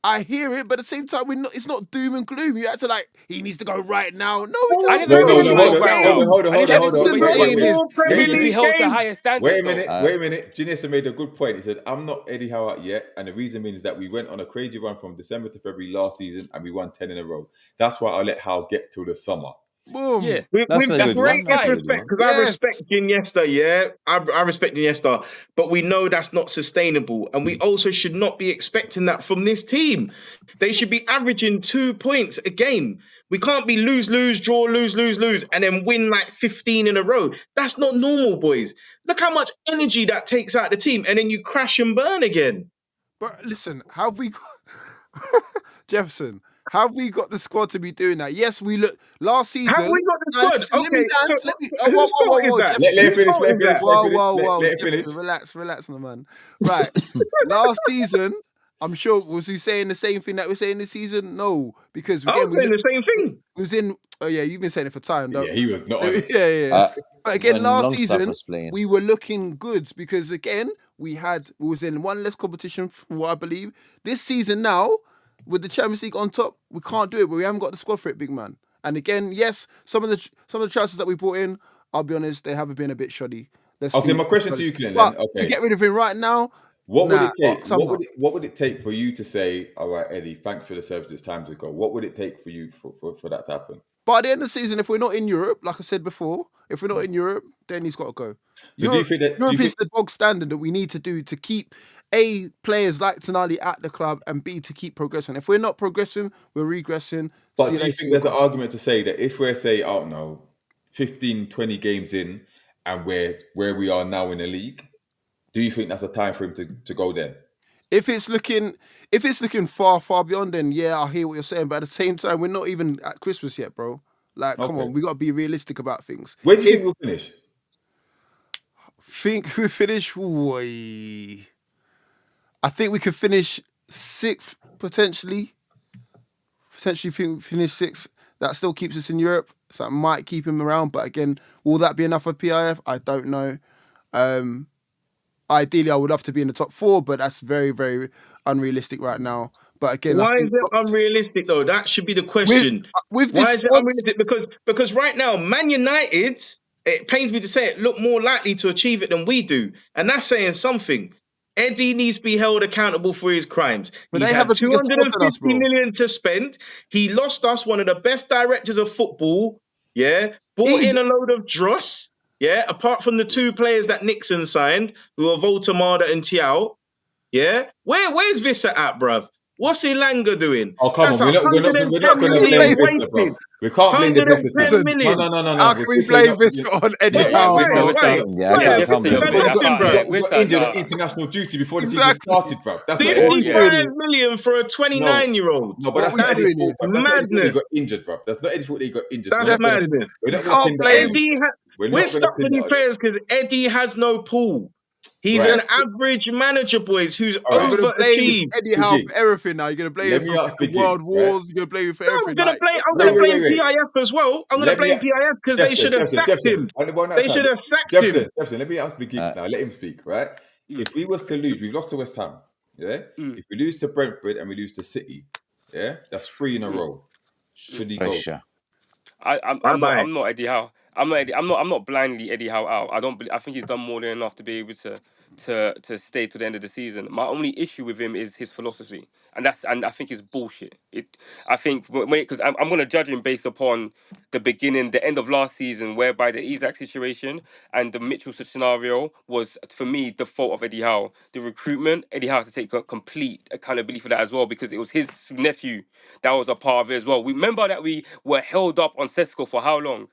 I hear it, but at the same time, we're not. It's not doom and gloom. You have to like. He needs to go right now. No, we I don't. never No, Need to said no, he go needs no. to go right Hold on, right now. now. hold on, I hold never on, said hold this, on. but Jefferson yeah, saying but this. Four he Premier needs to be League held to games. higher standards Wait a though. minute. Janessa made a good point. He said, I'm not Eddie Howe out yet. And the reason being is that we went on a crazy run from December to February last season and we won 10 in a row. That's why I'll let Howe get till the summer. Boom. Yeah, That's With a the good one. that's That's greatest a fine. good respect, one. because I Yes. respect Iniesta, yeah? I respect Iniesta, but we know that's not sustainable, and we also should not be expecting that from this team. They should be averaging 2 points a game. We can't be lose, draw, lose, and then win like 15 in a row. That's not normal, boys. Look how much energy that takes out the team, and then you crash and burn again. But listen, have we got Jefferson? Have we got the squad to be doing that? Yes, we look last season. Have we got the Now, squad? listen, let me Okay, dance. so Let me. whose fault is Whoa, that? Jefferson. Let him Whose finish, fault let is him finish, that? let him finish. Let him Jefferson, finish. relax, man. Right, last season, I'm sure was he saying the same thing that we're saying this season? No, because I again, was saying the same thing. we was in. Oh yeah, you've been saying it for time, though. Yeah, he was not on it. Yeah. But again, When last Longstaff season was playing. we were looking good because again we was in one less competition from what I believe. This season now, with the Champions League on top, we can't do it, but we haven't got the squad for it, big man. And again, yes, some of the transfers that we brought in, I'll be honest, they haven't been a bit shoddy. Okay, my question to you, Clint, but then. to Okay. get rid of him right now, What would it take? fuck, somehow. What would it take for you to say, all right, Eddie, thanks for the service, it's time to go? What would it take for you for that to happen? But at the end of the season, if we're not in Europe, like I said before, if we're not in Europe, then he's got to go. So do you think that Europe is the bog standard that we need to do to keep A, players like Tonali at the club, and B, to keep progressing. If we're not progressing, we're regressing. But do you think there's an argument to say that if we're, say, I don't know, 15, 20 games in and we're where we are now in the league, do you think that's a time for him to go then? If it's looking far beyond, then yeah, I hear what you're saying. But at the same time, we're not even at Christmas yet, bro. Like, come on, we got to be realistic about things. Where do you think we'll finish? Think we finish? I think we could finish 6th potentially. Finish 6th. That still keeps us in Europe. So that might keep him around. But again, will that be enough for PIF? I don't know. Ideally, I would love to be in the top 4, but that's very, very unrealistic right now. But again, why is it unrealistic though? That should be the question. With Why this is it squad, unrealistic? Because right now, Man United it pains me to say it, look more likely to achieve it than we do. And that's saying something. Eddie needs to be held accountable for his crimes. But He's they have had a bigger squad than us, 250 bro. million to spend. He lost us one of the best directors of football. Yeah. Bought in a load of dross. Yeah. Apart from the 2 players that Nixon signed, who are Voltamada and Tiao. Yeah. Where's Vissa at, bruv? What's Ilanga doing? Oh, come That's on. We're not going 110 to million blame million Vista, bro. wasted. We can't blame the Vista. 110 million. No. How can we Vista blame not- this on Eddie Yeah, Howe, Wista, bro? Wista. Yeah, Yeah, I Jefferson, can't you're blame playing. him. I can't. We Yeah, got Wista, injured on nah. international duty before the Exactly. season started, bro. That's not Eddie's What are you fault. 55 doing? million for a 29-year-old. No, but What that's we not Eddie's doing fault, bro. That's not Eddie's fault that he Madness. got injured, bro. That's not Eddie's fault that he got injured. That's We're not gonna- madness. We're not You going to can't pin that blame- on him. We're not gonna stuck pin with that these on him. players because Eddie has no pool. He's Right. an average manager, boys, who's All right. You're gonna blame overachieved. Eddie Howe Biggie. for everything now. You're gonna blame Let him me for ask fucking Biggie, world right? wars. You're gonna blame him for I'm everything. gonna Like, blame. I'm Wait, gonna wait, blame wait. PIF as well. I'm gonna Let me- blame PIF because they should have sacked him. They should have sacked him. Jefferson, let me ask Big Geeks now. Let him speak, right? If we was to lose, we've lost to West Ham, yeah? If we lose to Brentford and we lose to City, yeah? That's 3 in a row. Should he go? Pressure. I'm Bye-bye. not Eddie Howe. I'm not blindly Eddie Howe out. I think he's done more than enough to be able to stay to the end of the season. My only issue with him is his philosophy, and I think it's bullshit. I think because I'm going to judge him based upon the end of last season, whereby the Isaac situation and the Mitchell scenario was, for me, the fault of Eddie Howe. The recruitment, Eddie Howe has to take a complete accountability for that as well, because it was his nephew that was a part of it as well. We remember that we were held up on Sesko for how long?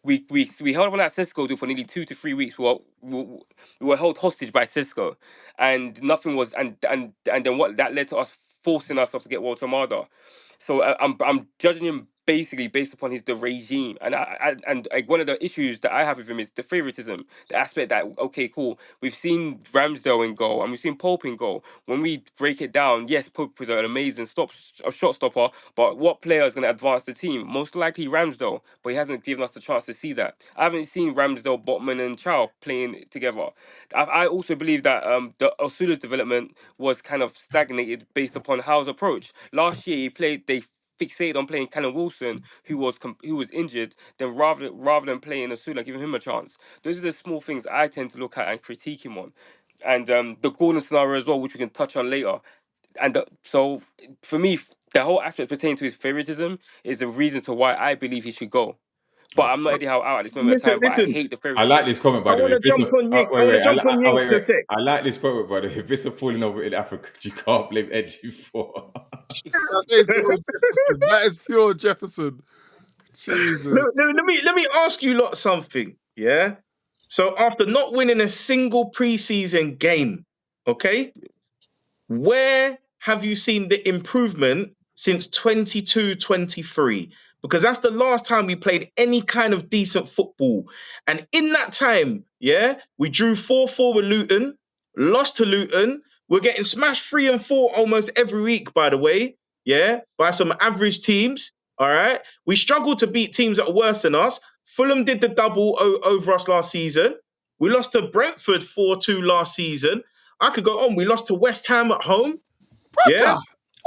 We held up on that Cisco deal for nearly 2 to 3 weeks. We were held hostage by Cisco, and nothing was, and then what that led to us forcing ourselves to get Walter Marder. So I'm judging him basically based upon the regime, and one of the issues that I have with him is the favoritism, the aspect that, okay, cool, we've seen Ramsdale in goal and we've seen Pope in goal. When we break it down, yes, Pope was an amazing shot stopper, but what player is going to advance the team? Most likely Ramsdale, but he hasn't given us the chance to see that. I haven't seen Ramsdale, Botman, and Chow playing together. I also believe that the Osula's development was kind of stagnated based upon Howe's approach. Last year, they fixated on playing Callum Wilson, who was injured, then rather than playing Osula, giving him a chance. Those are the small things I tend to look at and critique him on. And the Gordon scenario as well, which we can touch on later. And so, for me, the whole aspect pertaining to his favoritism is the reason to why I believe he should go. But I'm not Eddie Howe out at this moment of time. But I Listen. hate the I favoritism. like this comment, by I the way. want to jump on Yink. I want to jump on Yink to say. I like this comment, by the way. If it's a falling over in Africa, you can't blame Eddie for. That is pure Jefferson. Jesus. Let me ask you lot something. Yeah. So after not winning a single preseason game, okay, where have you seen the improvement since 22-23? Because that's the last time we played any kind of decent football. And in that time, yeah, we drew 4-4 with Luton, lost to Luton. We're getting smashed 3 and 4 almost every week, by the way, yeah, by some average teams. All right. We struggled to beat teams that are worse than us. Fulham did the double over us last season. We lost to Brentford 4-2 last season. I could go on. We lost to West Ham at home. Brother, Yeah.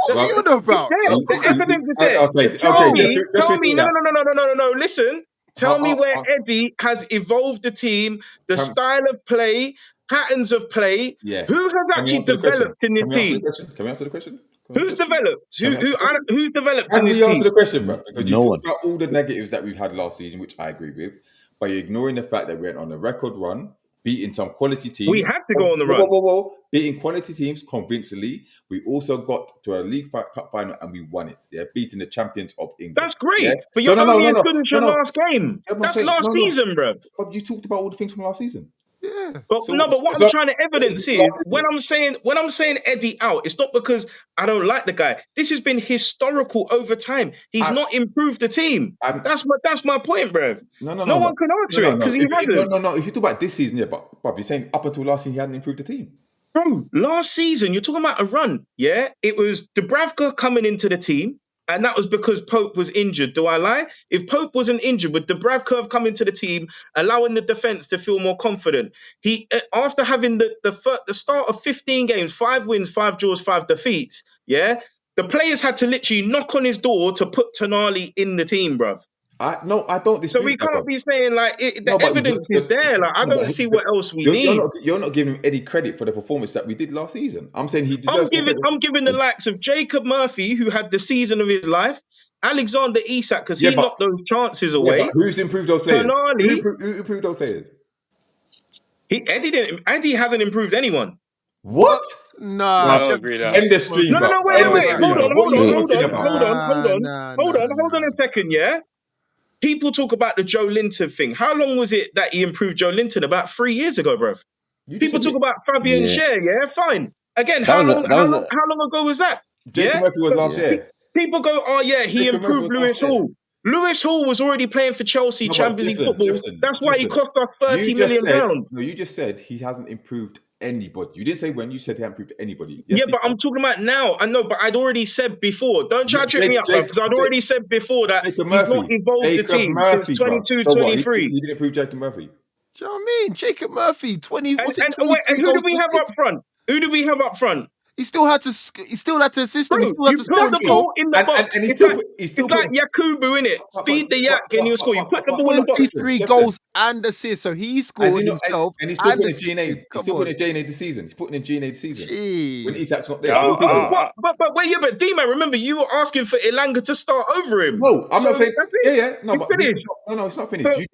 what are you on about? Yeah, the evidence is there. Okay, Tell me, do that. no. Listen, tell me where How- Eddie has evolved the team, the style of play, patterns of play. Yeah. Who has Can we actually answer the question? developed in the Can we answer team? the question? Can we answer the question? Who's developed? Can we answer the question? Who's developed Can in this we answer team? the question, bro? Because you No talked about all the negatives that we've had last season, which I agree with, but you're ignoring the fact that we went on a record run, beating some quality teams. We had to go on the run. Whoa. Beating quality teams convincingly. We also got to a League Cup final and we won it. Yeah, beating the champions of England. That's great, Yeah? but you're only as good as your no. last game. Yeah, but I'm That's saying- last season, bro. But you talked about all the things from last season. Yeah. But So- but what so- I'm trying to evidence is so- when I'm saying Eddie out, it's not because I don't like the guy. This has been historical over time. He's not improved the team. That's my point, bro. No one can answer it because he hasn't. No. If you talk about this season, yeah, but you're saying up until last season he hadn't improved the team. Bro, last season, you're talking about a run, yeah? It was Dubravka coming into the team, and that was because Pope was injured. Do I lie? If Pope wasn't injured, would Dubravka have come into the team, allowing the defense to feel more confident? He, after having the start of 15 games, 5 wins, 5 draws, 5 defeats, yeah? The players had to literally knock on his door to put Tonali in the team, bruv. I don't So dispute we that, bro. can't be saying like the No, but evidence is there. Like I don't see what else we need. You're not giving him any credit for the performance that we did last season. I'm saying he I'm deserves some credit. giving the likes of Jacob Murphy, who had the season of his life, Alexander Isak, because he knocked those chances away. But who's improved those players? Tonali, Who improved those players? Eddie hasn't improved anyone. What? Nah, I don't agree with that. End the stream, No, bro. wait. End the stream, Hold bro. on, What are you hold talking on, about? hold on a second, yeah? People talk about the Joe Linton thing. How long was it that he improved Joe Linton? About 3 years ago, bruv. People talk about Fabian Schär, yeah? Fine. Again, how long ago was that? Jacob Murphy was last year. People go, oh yeah, he Jacob improved Murphy was Lewis last year. Hall. Lewis Hall was already playing for Chelsea, Champions League football. That's why he cost us £30 million. No, you just said he hasn't improved anybody. You didn't say when. You said he hasn't improved anybody. Yes, but I'm talking about now. I know, but I'd already said before. Don't try to trip me up, because I'd already said before that he's not involved the team since 22-23. He didn't improve Jacob Murphy. Do you know what I mean? Jacob Murphy, 20. And Was it who 23 did we goals, have up front? Who did we have up front? He still had to assist him. He still had to You score put the ball in the box. And It's like Yakubu, innit? Feed the yak and he'll score. You put the ball in the box. 23 goals and assists. So he scored himself. And he's still putting in assisted. G&A. He's still putting in G&A this season. He's putting in G&A this season. Jeez. When Isak's not there. But D-Man, remember, you were asking for Elanga to start over him. No, I'm not saying. That's it. Yeah. No, It's but finished. no, it's not finished.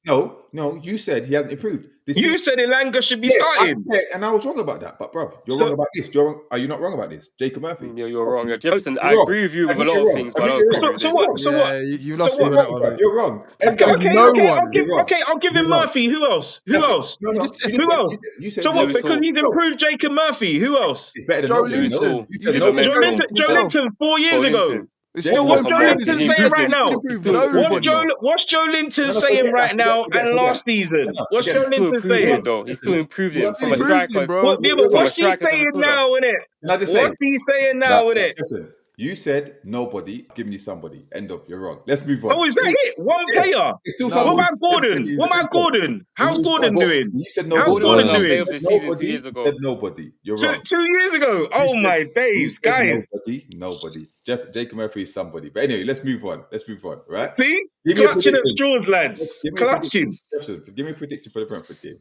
No. You said he hasn't improved. You said Elanga should be starting. And I was wrong about that. But, bro, you're wrong about this. Are you not wrong about this? Jacob Murphy. You're wrong. Jefferson, I agree with you with a lot of things, but I don't agree with this. So what? You lost me with that one. You're wrong. Okay, I'll give him Murphy. Who else? No. Who else? You said So what? Lewis Because Hall. he's improved Jacob Murphy. Who else? It's better than Joe nobody. Linton. No. You said He's nobody. amazing. Joe Linton 4 years ago. It's still What's one Joe player. Linton He's saying right now? Nobody. What's Joe Linton saying right now and last season? What's Joe Linton saying? He's still improved it from a improved striker. him, bro. What's he saying now, innit? What's he saying now, innit? Listen, you said nobody, I'm giving you somebody. End of. You're wrong. Let's move on. Oh, is that it? One player? It's still What somebody. about Gordon? How's Gordon doing? You said How's nobody. Gordon Gordon doing? played this season 2 years ago. Said nobody. You're wrong. 2 years ago. Oh my days, guys. Nobody. Jacob Murphy is somebody. But anyway, let's move on. Right? See? Give me a Clutching at prediction. straws, lads. Give me a Clutching. prediction. Give me a prediction for the Brentford game.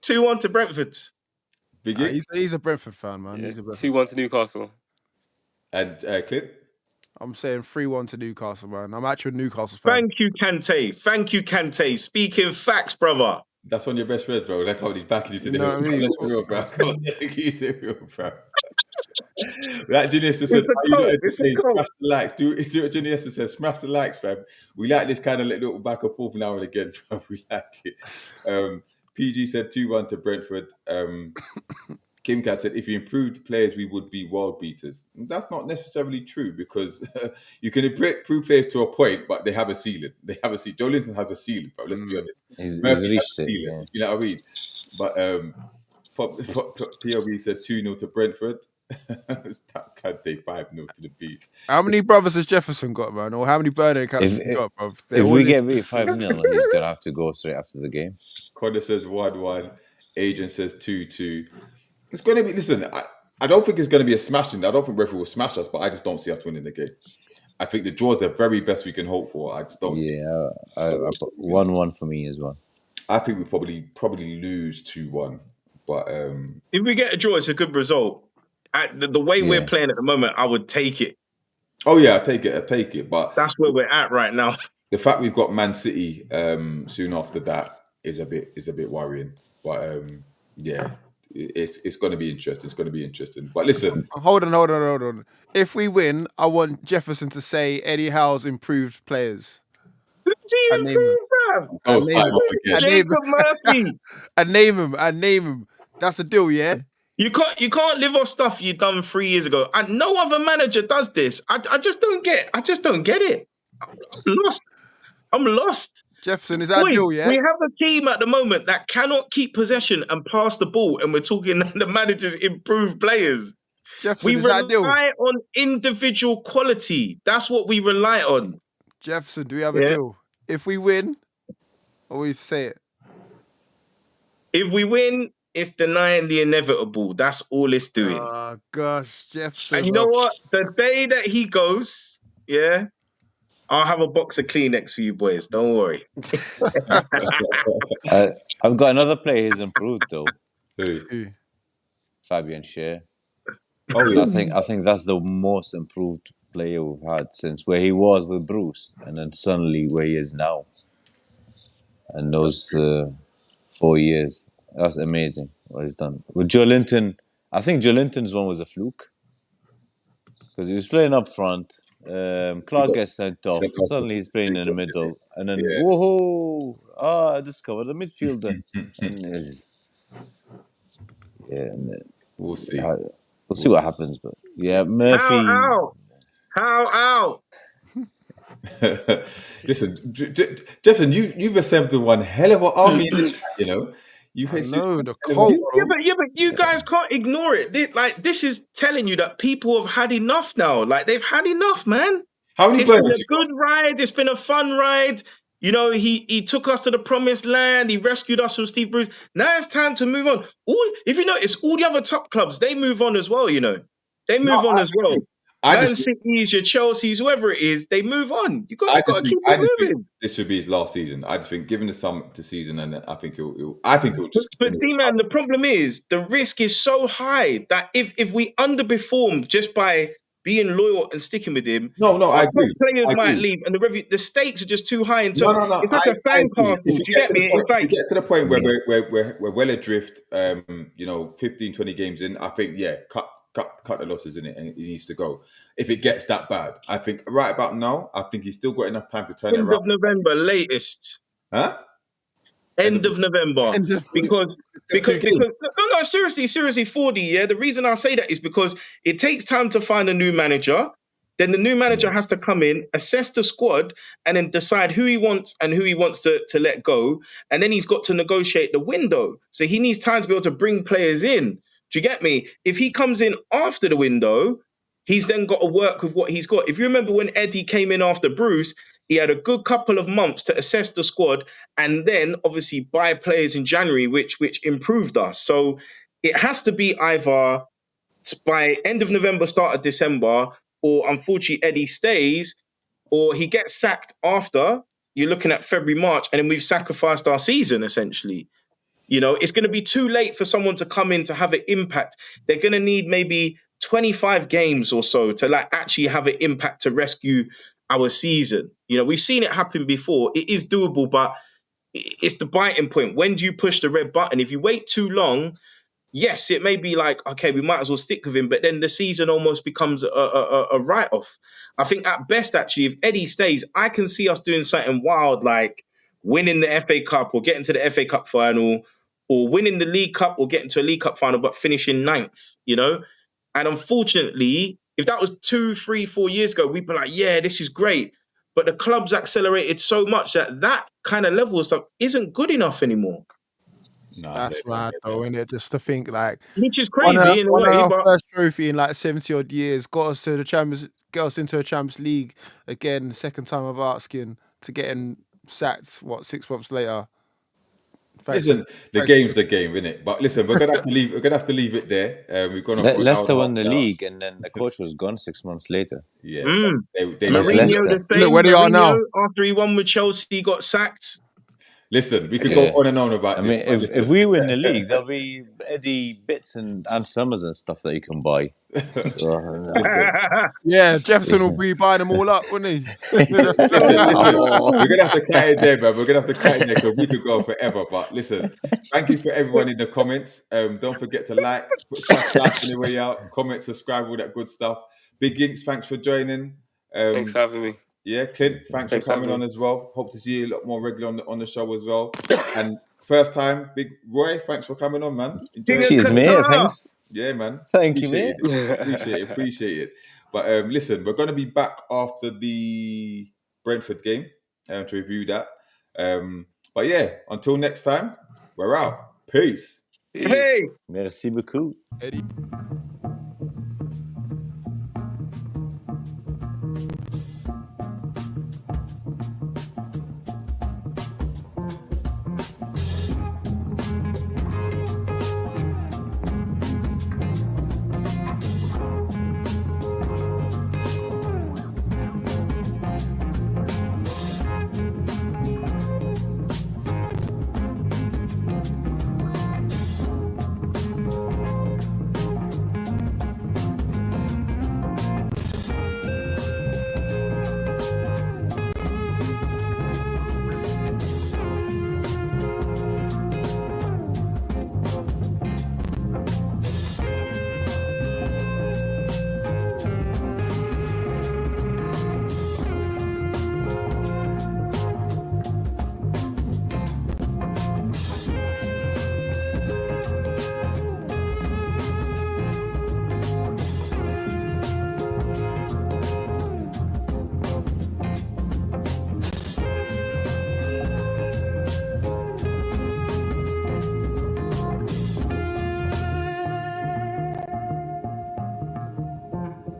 2-1 to Brentford. Biggie He's a Brentford fan, man. Yeah. He's a Brentford. 2-1 to Newcastle. and Clint. I'm saying 3-1 to Newcastle, man. I'm actually a Newcastle fan. Thank you, Kante. Speaking facts, brother. That's one of your best friends, bro. That can't be backing you to the You know hill. what I mean? Let's be real, bro. Come on, keep it real, bro. That Junior said, It's a cult. It's a cult. smash the likes. Do what Junior says, smash the likes, fam. We like this kind of little back and forth now and again, fam. We like it. PG said 2-1 to Brentford. Kim Cat said, if you improved players, we would be world beaters. That's not necessarily true because you can improve players to a point, but they have a ceiling. Joe Linton has a ceiling, bro. Let's be honest. He's Murphy has reached a it. ceiling. Yeah. You know what I mean? But POB said 2-0 to Brentford. That can't take 5-0 to the Bees. How many brothers has Jefferson got, man? Or how many burning caps has he got, bro? If we get beat 5-0, he's going to have to go straight after the game. Connor says 1-1. Adrian says 2-2. It's going to be, listen, I don't think it's going to be a smashing. I don't think referee will smash us, but I just don't see us winning the game. I think the draw is the very best we can hope for. I just don't see it. Yeah, I put 1-1 for me as well. I think we probably lose 2-1. But If we get a draw, it's a good result. The way we're playing at the moment, I would take it. oh yeah, I take it. But That's where we're at right now. the fact we've got Man City soon after that is a bit worrying. But yeah, it's going to be interesting. It's going to be interesting. But listen, Hold on. If we win, I want Jefferson to say Eddie Howe's improved players. Team name him. improved, oh, start off again. Jacob Murphy. And name him. That's a deal, yeah? You can't live off stuff you done 3 years ago. And no other manager does this. I just don't get it. I'm lost. Jefferson, is that a Boys, deal, yeah? we have a team at the moment that cannot keep possession and pass the ball, and we're talking the managers improve players. Jefferson, We is that a deal? rely on individual quality. That's what we rely on. Jefferson, do we have a deal? If we win, always say it. If we win, it's denying the inevitable. That's all it's doing. Oh, gosh, Jefferson. And you know what? The day that he goes, I'll have a box of Kleenex for you boys. Don't worry. I've got another player who's improved though, Who? Who? Fabian Schär. Oh yeah. I think that's the most improved player we've had since where he was with Bruce, and then suddenly where he is now. And those 4 years, that's amazing what he's done. With Joe Linton, I think Joe Linton's one was a fluke because he was playing up front. Clark gets sent off. Suddenly he's playing in the middle, and then whoa! I discovered a midfielder, and it's, We'll see. we'll see what happens. But yeah, Murphy. How out? Listen, Jefferson, you've assembled one hell of an army. You know, you've I know the cult, Yeah, bro. but you guys can't ignore it. This is telling you that people have had enough now. Like they've had enough, man. How many It's been burners a you got? good ride. It's been a fun ride. You know, he took us to the promised land. He rescued us from Steve Bruce. Now it's time to move on. If you notice, all the other top clubs, they move on as well, you know. They move on as well. Man City's, your Chelsea's, whoever it is, they move on. You got to keep it moving. Think this should be his last season. I just think, given the sum to season, and I think he'll just. But D-Man, the problem is the risk is so high that if we underperform just by being loyal and sticking with him, I agree. Players might leave, and the stakes are just too high. It's like a sandcastle. Do you get me? It's like we get to the point where we're well adrift. 15, 20 games in. I think cut the losses in it, and he needs to go. If it gets that bad, I think right about now, I think he's still got enough time to turn it around. End of November, latest. Huh? End of November. Because no, seriously, 4D, yeah. The reason I say that is because it takes time to find a new manager. Then the new manager has to come in, assess the squad, and then decide who he wants and who he wants to let go. And then he's got to negotiate the window. So he needs time to be able to bring players in. Do you get me? If he comes in after the window, he's then got to work with what he's got. If you remember when Eddie came in after Bruce, he had a good couple of months to assess the squad and then obviously buy players in January, which improved us. So it has to be either by end of November, start of December, or unfortunately Eddie stays, or he gets sacked after. You're looking at February, March, and then we've sacrificed our season essentially. You know, it's going to be too late for someone to come in to have an impact. They're going to need maybe 25 games or so to actually have an impact to rescue our season. You know, we've seen it happen before. It is doable, but it's the biting point. When do you push the red button? If you wait too long, yes, it may be like, okay, we might as well stick with him, but then the season almost becomes a write-off. I think at best, actually, if Eddie stays, I can see us doing something wild like winning the FA Cup or getting to the FA Cup final, or winning the League Cup or getting to a League Cup final, but finishing 9th, you know? And unfortunately, if that was 2, 3, 4 years ago, we'd be like, yeah, this is great. But the club's accelerated so much that kind of level of stuff isn't good enough anymore. No, That's mad though, isn't it? Just to think which is crazy in a way. Our first trophy in 70 odd years got us to the get us into a Champions League again, second time of asking, to getting sacked 6 months later. Listen, the game's the game, isn't it? But listen, we're gonna have to leave. We're gonna have to leave it there. We've gone. Leicester won the league, and then the coach was gone 6 months later. Yeah, Mourinho the same. Look where they are now. After he won with Chelsea, he got sacked. Listen, we could go on and on about this. I mean, if we win the league, there'll be Eddie Bits and Summers and stuff that you can buy. Yeah, Jefferson will be buying them all up, wouldn't he? Listen, we're gonna have to cut it there, man. We're gonna have to cut it there because we could go forever. But listen, thank you for everyone in the comments. Don't forget to like, put like on the way out, comment, subscribe, all that good stuff. Big Inks, thanks for joining. Thanks for having me. Yeah, Clint, thanks for coming on as well. Hope to see you a lot more regular on the show as well. And first time, Big Roy, thanks for coming on, man. Cheers, mate. Thanks. Yeah, man. Thank you, mate. Appreciate it. But listen, we're going to be back after the Brentford game to review that. But yeah, until next time, we're out. Peace. Hey. Merci beaucoup. Eddie.